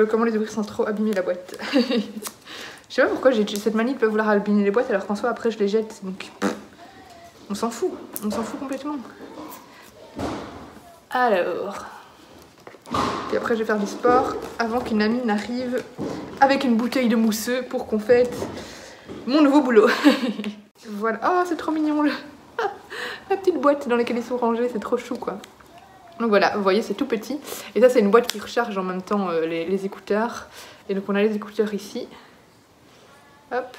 Comment les ouvrir sans trop abîmer la boîte? Je sais pas pourquoi j'ai cette manie de pas vouloir abîmer les boîtes alors qu'en soi après je les jette. Donc on s'en fout complètement. Alors... Et après je vais faire du sport avant qu'une amie n'arrive avec une bouteille de mousseux pour qu'on fête mon nouveau boulot. Voilà, oh c'est trop mignon la petite boîte dans laquelle ils sont rangés, c'est trop chou quoi. Donc voilà, vous voyez c'est tout petit. Et ça c'est une boîte qui recharge en même temps les écouteurs. Et donc on a les écouteurs ici. Hop.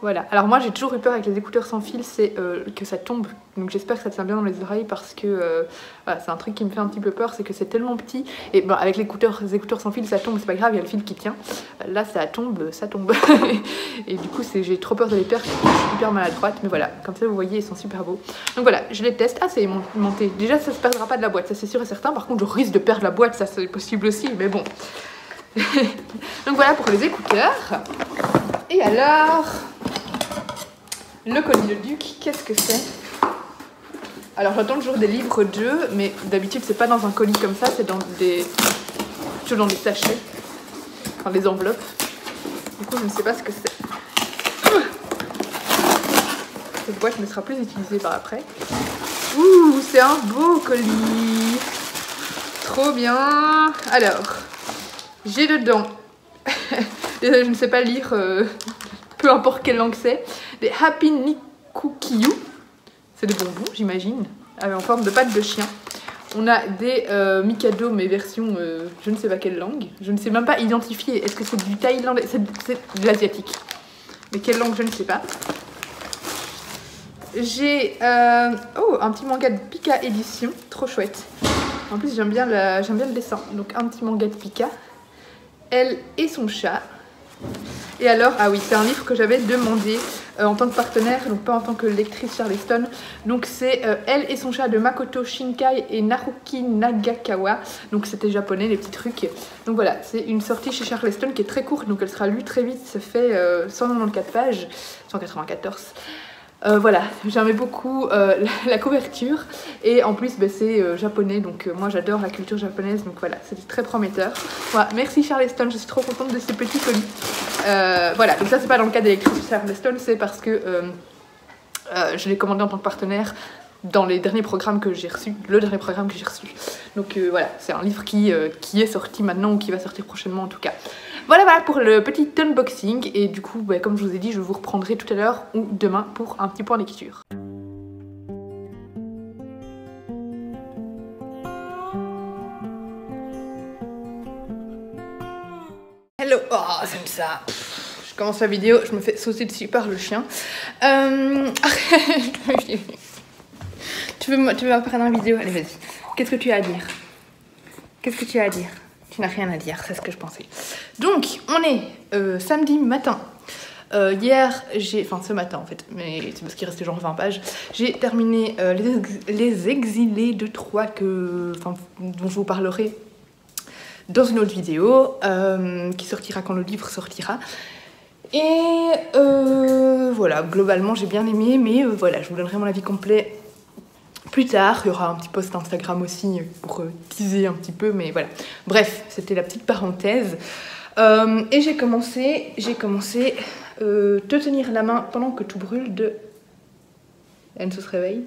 Voilà, alors moi j'ai toujours eu peur avec les écouteurs sans fil, c'est que ça tombe. Donc j'espère que ça tient bien dans les oreilles parce que voilà, c'est un truc qui me fait un petit peu peur, c'est que c'est tellement petit. Et bon, avec les écouteurs sans fil ça tombe, c'est pas grave, il y a le fil qui tient. Là ça tombe. Et du coup j'ai trop peur de les perdre, je suis hyper maladroite. Mais voilà, comme ça vous voyez ils sont super beaux. Donc voilà, je les teste. Ah c'est monté, déjà ça se perdra pas de la boîte, ça c'est sûr et certain. Par contre je risque de perdre la boîte, ça c'est possible aussi, mais bon. Donc voilà pour les écouteurs. Et alors... le colis de Duc, qu'est-ce que c'est? Alors j'attends toujours des livres d'eux, mais d'habitude c'est pas dans un colis comme ça, c'est toujours dans des sachets, dans des enveloppes. Du coup je ne sais pas ce que c'est. Cette boîte ne sera plus utilisée par après. Ouh, c'est un beau colis. Trop bien. Alors, j'ai dedans, désolé, je ne sais pas lire... peu importe quelle langue c'est, des Happy Nikukiyu, c'est des bonbons j'imagine, en forme de patte de chien. On a des Mikado mais version je ne sais pas quelle langue, je ne sais même pas identifier, est-ce que c'est du thaïlandais, c'est de l'asiatique, mais quelle langue je ne sais pas. J'ai un petit manga de Pika édition, trop chouette. En plus j'aime bien le dessin, donc un petit manga de Pika, elle et son chat. Et alors, ah oui, c'est un livre que j'avais demandé en tant que partenaire, donc pas en tant que lectrice Charleston. Donc c'est Elle et son chat de Makoto Shinkai et Naruki Nagakawa. Donc c'était japonais, les petits trucs. Donc voilà, c'est une sortie chez Charleston qui est très courte, donc elle sera lue très vite. Ça fait 194 pages, 194. Voilà, j'aimais beaucoup la couverture et en plus c'est japonais, donc moi j'adore la culture japonaise, donc voilà, c'était très prometteur. Voilà, merci Charleston, je suis trop contente de ces petits colis. Voilà, donc ça c'est pas dans le cas des lectrices Charleston, c'est parce que je l'ai commandé en tant que partenaire dans les derniers programmes que j'ai reçus, le dernier programme que j'ai reçu. Donc voilà, c'est un livre qui est sorti maintenant ou qui va sortir prochainement en tout cas. Voilà pour le petit unboxing et du coup comme je vous ai dit je vous reprendrai tout à l'heure ou demain pour un petit point lecture. Hello, oh j'aime ça. Je commence la vidéo, je me fais sauter dessus par le chien. Tu veux m'apprendre une vidéo? Allez vas-y, qu'est-ce que tu as à dire? Qu'est-ce que tu as à dire? Tu n'as rien à dire, c'est ce que je pensais. Donc, on est samedi matin. Hier, ce matin en fait, mais c'est parce qu'il restait genre 20 pages. J'ai terminé les exilés de Troyes dont je vous parlerai dans une autre vidéo qui sortira quand le livre sortira. Et voilà, globalement j'ai bien aimé, mais voilà, je vous donnerai mon avis complet plus tard. Il y aura un petit post Instagram aussi pour teaser un petit peu, mais voilà. Bref, c'était la petite parenthèse. Et j'ai commencé Te tenir la main pendant que tout brûle de Enzo se réveille,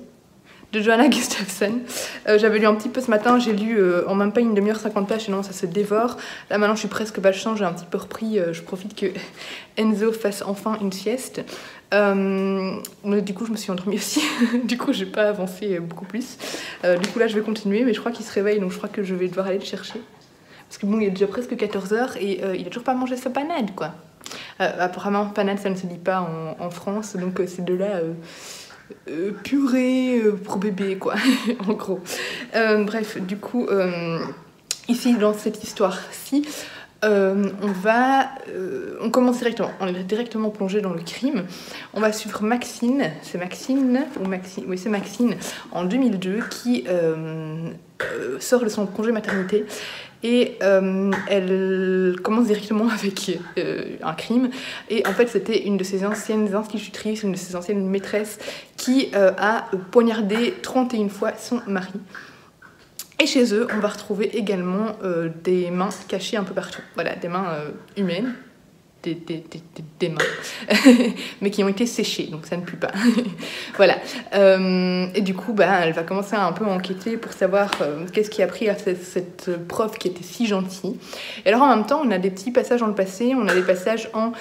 de Johanna Gustafsson. J'avais lu un petit peu ce matin, j'ai lu en même pas une demi-heure 50 pages, sinon ça se dévore. Là maintenant je suis presque balchant, j'ai un petit peu repris, je profite que Enzo fasse enfin une sieste. Mais du coup je me suis endormie aussi, du coup j'ai pas avancé beaucoup plus. Du coup là je vais continuer, mais je crois qu'il se réveille, donc je crois que je vais devoir aller le chercher. Parce que bon, il est déjà presque 14h et il a toujours pas mangé sa panade, quoi. Apparemment, panade ça ne se dit pas en France, donc c'est de la purée pour bébé, quoi, en gros. Bref, du coup, ici dans cette histoire-ci, on commence directement, on est directement plongé dans le crime. On va suivre Maxine, c'est Maxine, ou Maxine, oui c'est Maxine, en 2002, qui sort de son congé maternité. Et elle commence directement avec un crime. Et en fait, c'était une de ses anciennes institutrices, une de ses anciennes maîtresses qui a poignardé 31 fois son mari. Et chez eux, on va retrouver également des mains cachées un peu partout. Voilà, des mains humaines. Des mains, mais qui ont été séchées, donc ça ne pue pas. Voilà. Et du coup, elle va commencer à un peu enquêter pour savoir qu'est-ce qui a pris à cette prof qui était si gentille. Et alors en même temps, on a des petits passages dans le passé, on a des passages en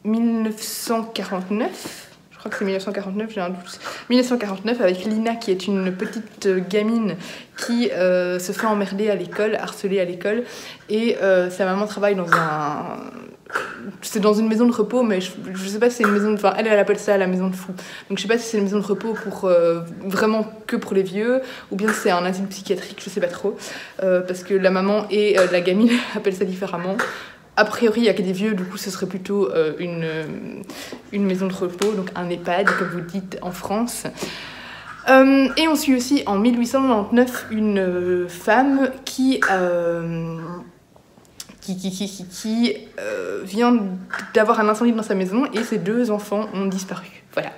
1949. Je crois que c'est 1949, j'ai un doute. 1949, avec Lina, qui est une petite gamine qui se fait emmerder à l'école, harceler à l'école. Et sa maman travaille dans c'est dans une maison de repos, mais je sais pas si c'est une maison... Enfin, elle appelle ça la maison de fous. Donc je sais pas si c'est une maison de repos pour vraiment que pour les vieux, ou bien c'est un asile psychiatrique, je sais pas trop. Parce que la maman et la gamine appellent ça différemment. A priori, il n'y a que des vieux, du coup, ce serait plutôt une maison de repos, donc un EHPAD, comme vous dites en France. Et on suit aussi en 1899 une femme qui vient d'avoir un incendie dans sa maison et ses 2 enfants ont disparu. Voilà.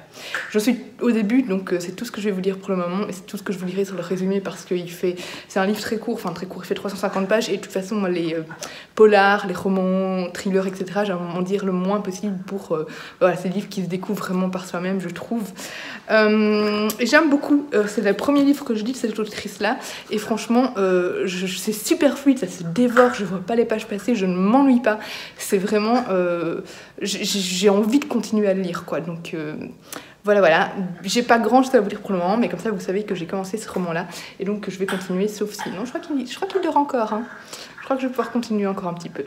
Je suis au début, donc c'est tout ce que je vais vous dire pour le moment, et c'est tout ce que je vous dirai sur le résumé parce que c'est un livre très court, il fait 350 pages, et de toute façon, les polars, les romans, thrillers, etc., j'aimerais en dire le moins possible pour voilà, ces livres qui se découvrent vraiment par soi-même, je trouve. Et j'aime beaucoup, c'est le premier livre que je lis de cette autrice-là, et franchement, c'est super fluide, ça se dévore, je vois pas les pages passer, je ne m'ennuie pas, c'est vraiment... j'ai envie de continuer à le lire, quoi, donc... Voilà, j'ai pas grand chose à vous dire pour le moment, mais comme ça vous savez que j'ai commencé ce roman-là, et donc je vais continuer, sauf si... Non, je crois qu'il dure encore, hein. Je crois que je vais pouvoir continuer encore un petit peu.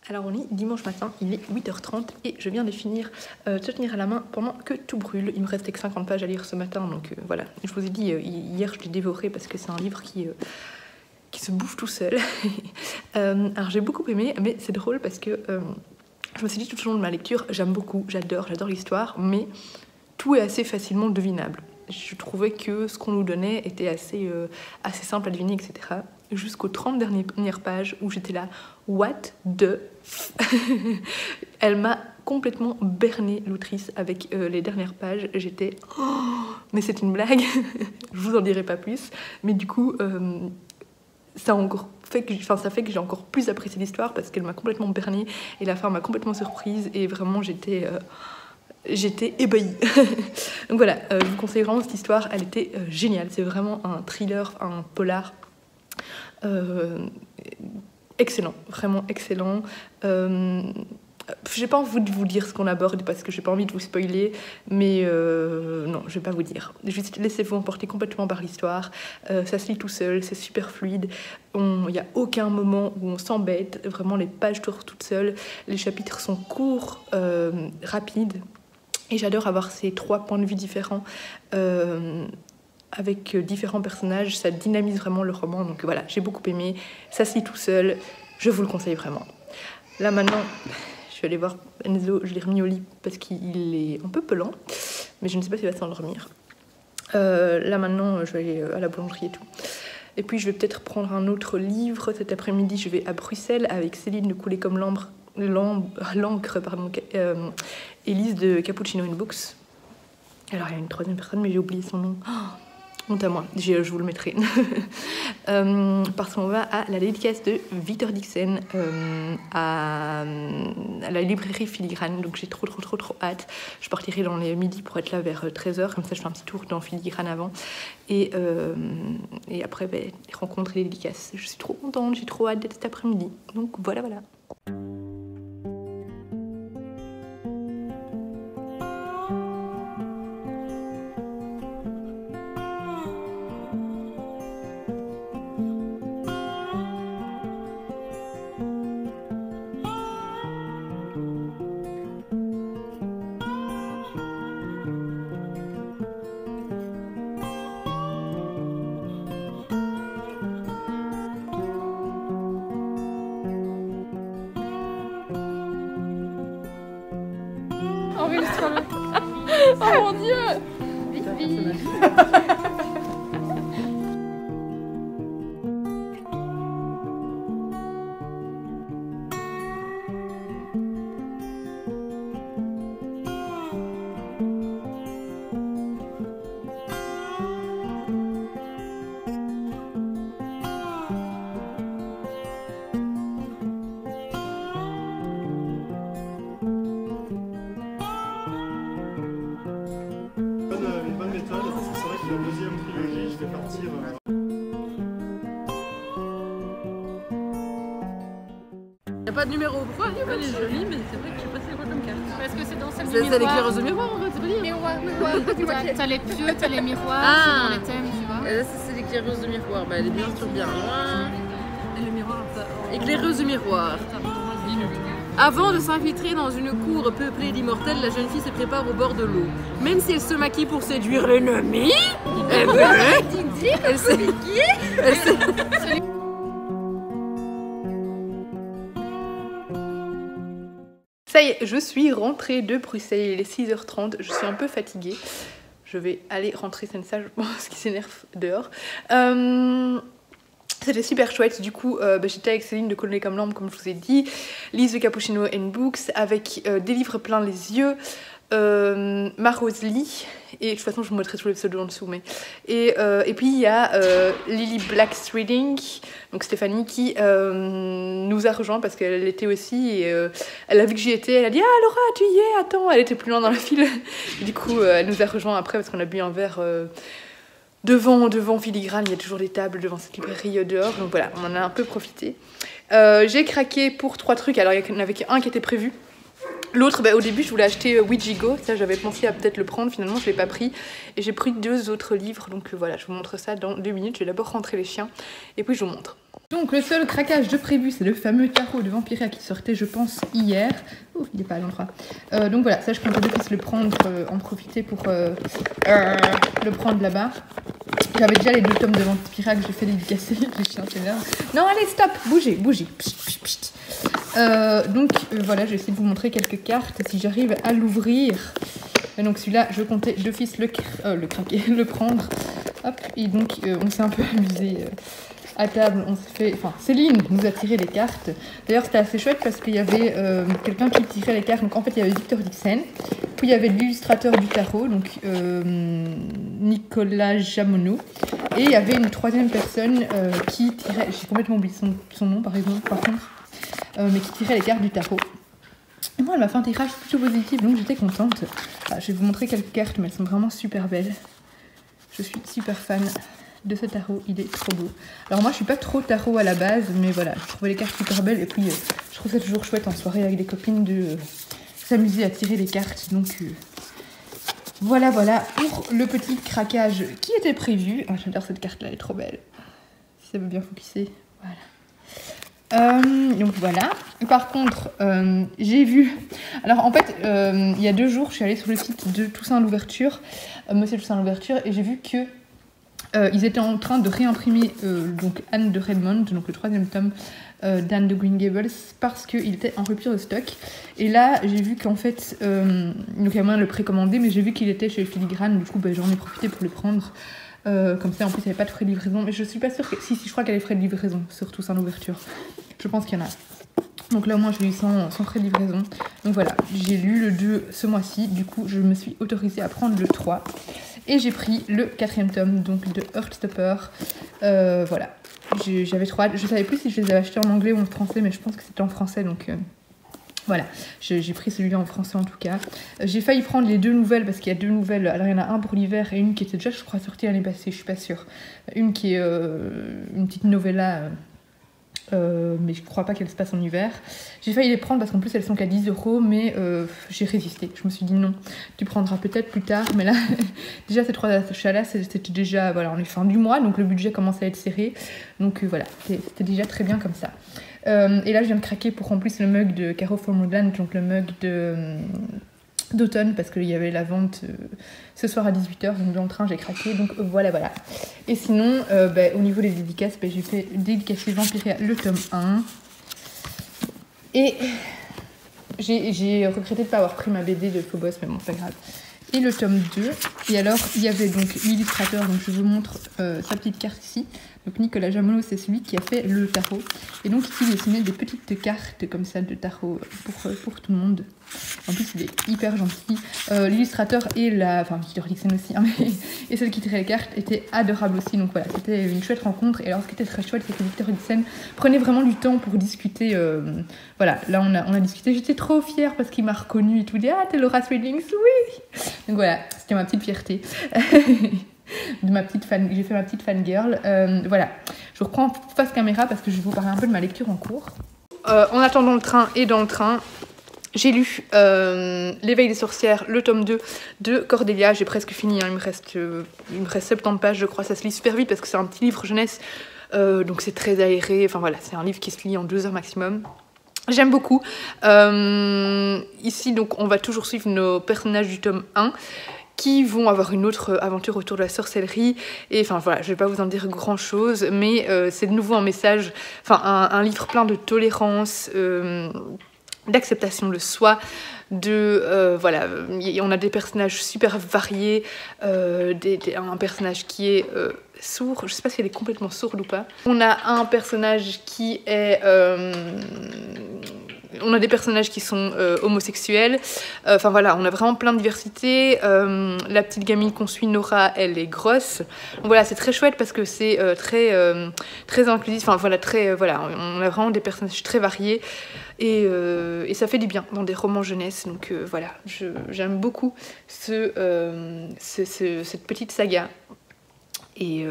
Alors on est dimanche matin, il est 8h30, et je viens de finir Te tenir à la main pendant que tout brûle. Il me restait que 50 pages à lire ce matin, donc voilà. Je vous ai dit, hier je l'ai dévoré parce que c'est un livre qui se bouffe tout seul. Alors j'ai beaucoup aimé, mais c'est drôle parce que je me suis dit tout au long de ma lecture, j'aime beaucoup, j'adore l'histoire, mais... tout est assez facilement devinable. Je trouvais que ce qu'on nous donnait était assez simple à deviner, etc. Jusqu'aux 30 dernières pages où j'étais là, what the Elle m'a complètement berné, l'autrice, avec les dernières pages. J'étais, mais c'est une blague. Je vous en dirai pas plus. Mais du coup, ça fait que j'ai encore plus apprécié l'histoire parce qu'elle m'a complètement bernée et la fin m'a complètement surprise et vraiment j'étais ébahie. Donc voilà, je vous conseille vraiment cette histoire, elle était géniale. C'est vraiment un thriller, un polar excellent, vraiment excellent. J'ai pas envie de vous dire ce qu'on aborde parce que j'ai pas envie de vous spoiler, mais non, je vais pas vous dire. Juste laissez-vous emporter complètement par l'histoire. Ça se lit tout seul, c'est super fluide. Il n'y a aucun moment où on s'embête. Vraiment, les pages tournent toutes seules. Les chapitres sont courts, rapides. Et j'adore avoir ces 3 points de vue différents avec différents personnages. Ça dynamise vraiment le roman. Donc voilà, j'ai beaucoup aimé. Ça se lit tout seul. Je vous le conseille vraiment. Là maintenant... je vais aller voir Enzo, je l'ai remis au lit parce qu'il est un peu pelant, mais je ne sais pas s'il va s'endormir. Là maintenant, je vais aller à la boulangerie et tout. Et puis je vais peut-être prendre un autre livre. Cet après-midi, je vais à Bruxelles avec Céline de Couler comme l'encre, Élise de Cappuccino in Books. Alors il y a une 3e personne, mais j'ai oublié son nom. Honte à moi, je vous le mettrai. Parce qu'on va à la dédicace de Victor Dixon à la librairie Filigrane. Donc j'ai trop hâte. Je partirai dans les midis pour être là vers 13h. Comme ça, je fais un petit tour dans Filigrane avant. Et après, les rencontres et les dédicaces. Je suis trop contente, j'ai trop hâte d'être cet après-midi. Donc voilà. Enregistre-le. Oh mon Dieu. Les bonnes méthodes, c'est vrai que la deuxième trilogie, je vais partir. Il n'y a pas de numéro. Pourquoi elle est jolie, mais c'est vrai que je sais pas c'est quoi comme carte. Parce que c'est dans celle du C'est miroir. l'éclaireur de miroir en fait, c'est pas dire. Miroir. T'as les pieux, t'as les miroirs, Ah. c'est dans les thèmes, tu vois. Et là, c'est l'éclaireuse de miroir. Bah, elle est bien sûr bien loin. Et le miroir, Éclaireuse de miroir. Avant de s'infiltrer dans une cour peuplée d'immortels, la jeune fille se prépare au bord de l'eau. Même si elle se maquille pour séduire l'ennemi, elle s'est... Ça y est, je suis rentrée de Bruxelles, il est 6h30, je suis un peu fatiguée. Je vais aller rentrer, c'est ça, je pense, qui s'énerve dehors. C'était super chouette, du coup j'étais avec Céline de Colonner comme lampe, comme je vous ai dit, Lise de Cappuccino and Books, avec des livres plein les yeux, ma Rosalie, et de toute façon je vous mettrai tous les pseudos en dessous, mais... et puis il y a Lily Black's Reading, donc Stéphanie, qui nous a rejoint parce qu'elle était aussi, et elle a vu que j'y étais, elle a dit « Ah Laura, tu y es, attends !» Elle était plus loin dans la file, et du coup elle nous a rejoint après parce qu'on a bu un verre... Devant Filigrane, il y a toujours des tables devant cette librairie dehors, donc voilà, on en a un peu profité. J'ai craqué pour 3 trucs, alors il n'y en avait qu'un qui était prévu. L'autre, au début, je voulais acheter Ouijigo, ça j'avais pensé à peut-être le prendre, finalement je ne l'ai pas pris. Et j'ai pris 2 autres livres, donc voilà, je vous montre ça dans 2 minutes. Je vais d'abord rentrer les chiens, et puis je vous montre. Donc le seul craquage de prévu, c'est le fameux tarot de Vampiria qui sortait, je pense, hier. Ouf, il n'est pas à l'endroit. Donc voilà, ça je comptais d'office le prendre, en profiter pour le prendre là-bas. J'avais déjà les 2 tomes de Vampiria que j'ai fait dédicacer, les chiens s'énervent. Non, allez, stop, bougez. Pchit, pchit, pchit. Donc voilà, je vais essayer de vous montrer quelques cartes si j'arrive à l'ouvrir. Et donc celui-là, je comptais d'office le craquer, le prendre. Hop, et donc on s'est un peu amusé à table. On s'est fait, enfin Céline nous a tiré les cartes. D'ailleurs c'était assez chouette parce qu'il y avait quelqu'un qui tirait les cartes. Donc en fait il y avait Victor Dixon, puis il y avait l'illustrateur du tarot, donc Nicolas Jamono, et il y avait une 3e personne qui tirait, j'ai complètement oublié son nom par contre, mais qui tirait les cartes du tarot. Et moi elle m'a fait un tirage plutôt positif, donc j'étais contente. Je vais vous montrer quelques cartes, mais elles sont vraiment super belles. Je suis super fan de ce tarot, il est trop beau. Alors moi je suis pas trop tarot à la base, mais voilà, je trouvais les cartes super belles, et puis je trouve ça toujours chouette en soirée avec des copines de s'amuser à tirer les cartes, donc voilà pour le petit craquage qui était prévu. Ah, j'adore cette carte là, elle est trop belle, si ça veut bien focuser, voilà. Donc voilà. Par contre, j'ai vu... Alors en fait, il y a 2 jours, je suis allée sur le site de Toussaint l'Ouverture, Monsieur Toussaint l'Ouverture, et j'ai vu que ils étaient en train de réimprimer donc Anne de Redmond, donc le 3e tome d'Anne de Green Gables, parce qu'il était en rupture de stock. Et là, j'ai vu qu'en fait, donc il y a moyen de le précommander, mais j'ai vu qu'il était chez Filigrane, du coup j'en ai profité pour le prendre. Comme ça, en plus, il n'y avait pas de frais de livraison, mais je suis pas sûre que... Si, je crois qu'il y a des frais de livraison sur Toussaint l'Ouverture. Je pense qu'il y en a. Donc là, au moins, je l'ai eu sans frais de livraison. Donc voilà, j'ai lu le 2 ce mois-ci, du coup, je me suis autorisée à prendre le 3. Et j'ai pris le 4e tome, donc de Heartstopper. Voilà, j'avais trop hâte. Je savais plus si je les avais achetés en anglais ou en français, mais je pense que c'était en français, donc voilà. J'ai pris celui-là en français en tout cas. J'ai failli prendre les 2 nouvelles, parce qu'il y a 2 nouvelles. Alors il y en a un pour l'hiver et une qui était déjà, je crois, sortie l'année passée, je suis pas sûre. Une qui est une petite novella... mais je crois pas qu'elle se passe en hiver. J'ai failli les prendre parce qu'en plus elles sont qu'à 10 €, mais j'ai résisté. Je me suis dit non, tu prendras peut-être plus tard, mais là, déjà ces 3 achats-là, c'était déjà, voilà, on est fin du mois, donc le budget commence à être serré. Donc voilà, c'était déjà très bien comme ça. Et là, je viens de craquer pour en plus le mug de Caro from Woodland, donc le mug d'automne, parce qu'il y avait la vente ce soir à 18 h, donc dans le train j'ai craqué, donc voilà. Et sinon au niveau des dédicaces, j'ai fait dédicacer Vampiria le tome 1 et j'ai regretté de ne pas avoir pris ma BD de Phobos, mais bon, pas grave. Et le tome 2, et alors il y avait donc l'illustrateur, donc je vous montre sa petite carte ici. Donc Nicolas Jamolo, c'est celui qui a fait le tarot. Et donc il dessinait des petites cartes comme ça de tarot pour tout le monde. En plus il est hyper gentil. L'illustrateur et Victor Dixon aussi, hein, et celle qui tirait les cartes était adorable aussi. Donc voilà, c'était une chouette rencontre. Et alors ce qui était très chouette, c'est que Victor Dixon prenait vraiment du temps pour discuter. Voilà, là on a discuté. J'étais trop fière parce qu'il m'a reconnue et tout. Ah, t'es Laura Swedlings, oui. Donc voilà, c'était ma petite fierté. De ma petite fan, j'ai fait ma petite fangirl. Voilà, je vous reprends face caméra parce que je vais vous parler un peu de ma lecture en cours. En attendant le train et dans le train, j'ai lu L'éveil des sorcières, le tome 2 de Cordelia. J'ai presque fini, hein. Il me reste 70 pages, je crois. Ça se lit super vite parce que c'est un petit livre jeunesse, donc c'est très aéré. Enfin voilà, c'est un livre qui se lit en 2 heures maximum. J'aime beaucoup. Ici, donc, on va toujours suivre nos personnages du tome 1 qui vont avoir une autre aventure autour de la sorcellerie. Et enfin voilà, je vais pas vous en dire grand chose, mais c'est de nouveau un message, enfin un livre plein de tolérance, d'acceptation de soi, voilà, on a des personnages super variés, un personnage qui est sourd, je sais pas si elle est complètement sourde ou pas. On a un personnage qui est... on a des personnages qui sont homosexuels. Enfin voilà, on a vraiment plein de diversité. La petite gamine qu'on suit, Nora, elle est grosse. Donc voilà, c'est très chouette parce que c'est très inclusif. Enfin voilà, voilà, on a vraiment des personnages très variés. Et ça fait du bien dans des romans jeunesse. Donc voilà, j'aime beaucoup cette petite saga. Et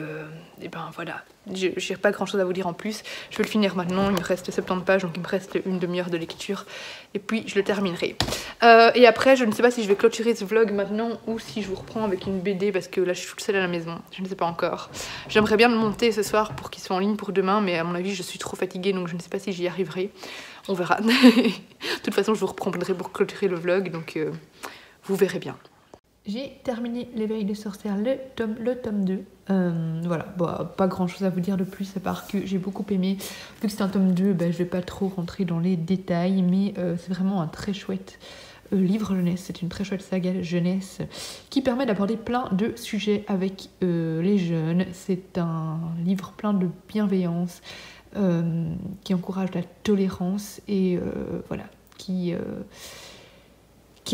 ben voilà, j'ai pas grand chose à vous dire en plus. Je vais le finir maintenant, il me reste 70 pages, donc il me reste une demi-heure de lecture. Et puis je le terminerai. Et après, je ne sais pas si je vais clôturer ce vlog maintenant ou si je vous reprends avec une BD parce que là je suis toute seule à la maison. Je ne sais pas encore. J'aimerais bien le monter ce soir pour qu'il soit en ligne pour demain, mais à mon avis je suis trop fatiguée donc je ne sais pas si j'y arriverai. On verra. De toute façon, je vous reprendrai pour clôturer le vlog, donc vous verrez bien. J'ai terminé L'éveil des sorcières, le tome 2. Voilà, pas grand chose à vous dire de plus à part que j'ai beaucoup aimé. Vu que c'est un tome 2, je vais pas trop rentrer dans les détails, mais c'est vraiment un très chouette livre jeunesse. C'est une très chouette saga jeunesse qui permet d'aborder plein de sujets avec les jeunes. C'est un livre plein de bienveillance qui encourage la tolérance et voilà, qui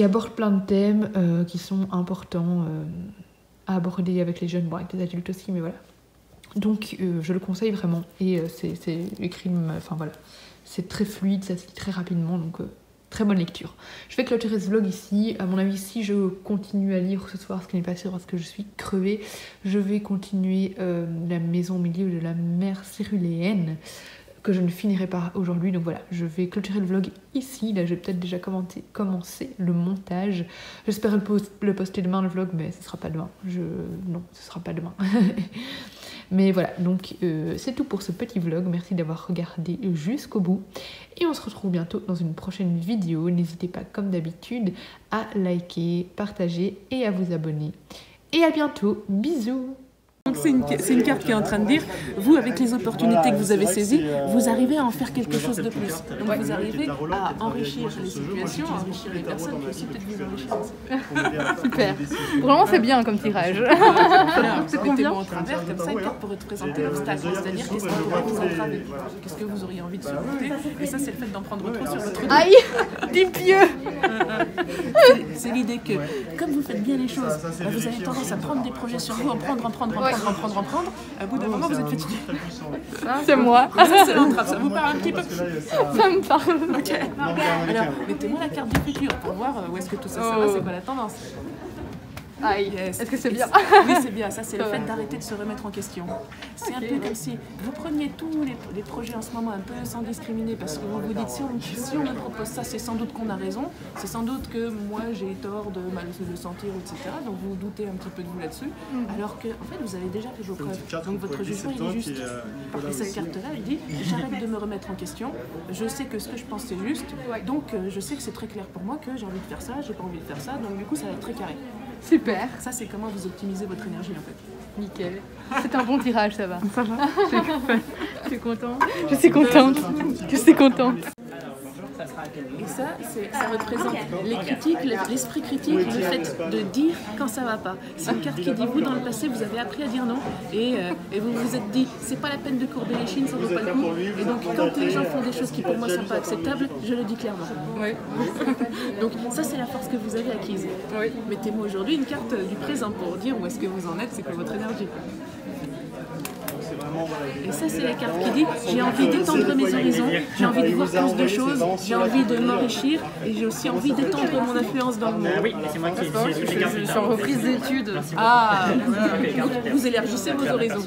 aborde plein de thèmes qui sont importants à aborder avec les jeunes, bon avec les adultes aussi, mais voilà. Donc je le conseille vraiment, et c'est écrit, enfin voilà, c'est très fluide, ça se lit très rapidement, donc très bonne lecture. Je vais clôturer ce vlog ici. À mon avis, si je continue à lire ce soir, ce qui n'est pas sûr parce que je suis crevée, je vais continuer La maison au milieu de la mer céruléenne, que je ne finirai pas aujourd'hui. Donc voilà, je vais clôturer le vlog ici. Là, je vais peut-être déjà commencer le montage. J'espère le poster demain, le vlog, mais ce sera pas demain. Non, ce sera pas demain. Mais voilà, donc c'est tout pour ce petit vlog. Merci d'avoir regardé jusqu'au bout. Et on se retrouve bientôt dans une prochaine vidéo. N'hésitez pas, comme d'habitude, à liker, partager et à vous abonner. Et à bientôt. Bisous! donc c'est une carte qui est en train de dire, vous avec les opportunités que vous avez saisies, vous arrivez à en faire quelque chose de plus. Donc vous arrivez à enrichir les situations, à enrichir les personnes, mais aussi peut-être vous enrichir aussi. Super. Vraiment, c'est bien comme tirage. Alors, C'est combien? mettez-moi en travers, comme ça une carte pourrait te présenter l'obstacle, c'est-à-dire qu'est-ce qui pourrait vous entraver, qu'est-ce que vous auriez envie de surmonter, et ça c'est le fait d'en prendre trop sur votre dos. Aïe, des pieux. C'est l'idée que, comme vous faites bien les choses, vous avez tendance à prendre des projets sur vous, en prendre. À bout d'un moment, vous êtes fatigué. C'est moi. Et ça, c'est l'entrave. Ça vous parle un petit peu? Ça me parle. Ok. Alors, mettez-moi la carte du futur pour voir où est-ce que tout ça va, c'est quoi la tendance. Aïe. Yes. Est-ce que c'est bien? Oui, c'est bien. Ça, c'est le fait d'arrêter de se remettre en question. C'est un peu comme si vous preniez tous les projets en ce moment un peu sans discriminer, parce que vous vous dites si on me propose ça, c'est sans doute qu'on a raison, c'est sans doute que moi j'ai tort de mal le sentir, etc. Donc vous doutez un petit peu de vous là-dessus, alors que en fait vous avez déjà fait vos preuves. Donc votre jugement il est juste. Et cette carte-là, elle dit j'arrête de me remettre en question. Je sais que ce que je pense c'est juste, donc je sais que c'est très clair pour moi que j'ai envie de faire ça, j'ai pas envie de faire ça, donc du coup ça va être très carré. Super. Ça, c'est comment vous optimisez votre énergie, en fait. Nickel. C'est un bon tirage, ça va. Ça va. Je suis contente. Je suis contente. Je suis contente. Et ça représente les critiques, l'esprit critique, le fait de dire quand ça va pas. C'est une carte qui dit, vous, dans le passé, vous avez appris à dire non, et vous vous êtes dit, c'est pas la peine de courber les chines, ça vaut pas le coup. Et donc, quand les gens font des choses qui, pour moi, sont pas acceptables, je le dis clairement. Oui. Donc, ça, c'est la force que vous avez acquise. Oui. Mettez-moi aujourd'hui une carte du présent pour dire où est-ce que vous en êtes, c'est quoi votre énergie. Et ça, c'est la carte qui dit j'ai envie d'étendre mes horizons, j'ai envie de voir plus de choses, j'ai envie de m'enrichir et j'ai aussi envie d'étendre mon influence dans le monde. Oui, c'est moi qui Je suis en reprise d'études. Ah, vous élargissez vos horizons.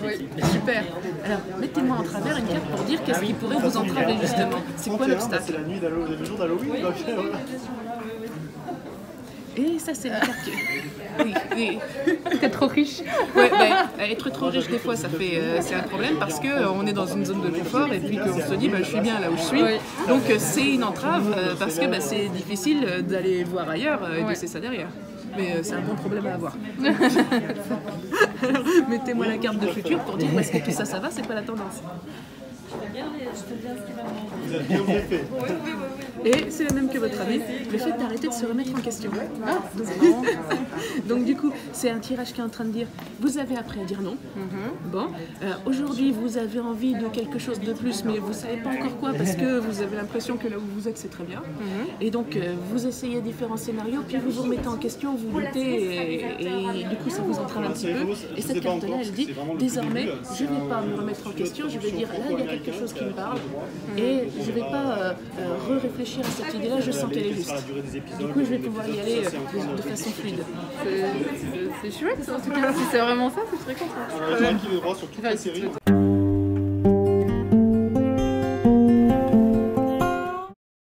Super. Alors, mettez-moi en travers une carte pour dire qu'est-ce qui pourrait vous entraver justement. C'est quoi l'obstacle? C'est la nuit le jour d'Halloween, donc voilà. Et ça, c'est la carte qui... Oui. T'es trop riche. Ouais, être trop riche, des fois, c'est un problème parce qu'on est dans une zone de confort et puis qu'on se dit, je suis bien là où je suis. Donc, c'est une entrave parce que c'est difficile d'aller voir ailleurs et de laisser ça derrière. Mais c'est un bon problème à avoir. Alors, mettez-moi la carte de futur pour dire où est-ce que tout ça va, c'est quoi la tendance. Vous avez bien fait. Et c'est le même que votre avis, le fait d'arrêter de se remettre en question. Donc du coup, c'est un tirage qui est en train de dire, vous avez appris à dire non. Bon, aujourd'hui vous avez envie de quelque chose de plus, mais vous ne savez pas encore quoi parce que vous avez l'impression que là où vous êtes c'est très bien. Et donc vous essayez différents scénarios, puis vous vous remettez en question, vous doutez, et du coup ça vous entraîne un petit peu. Et cette carte-là, elle dit, désormais, je ne vais pas me remettre en question, je vais dire, là il y a quelque chose qui me parle, et je ne vais pas réfléchir à cette idée-là, je sens qu'elle est juste. Du coup, je vais pouvoir y aller de façon fluide. C'est chouette, ça, en tout cas. Si c'est vraiment ça, c'est très content. Qui est droit sur toute la série.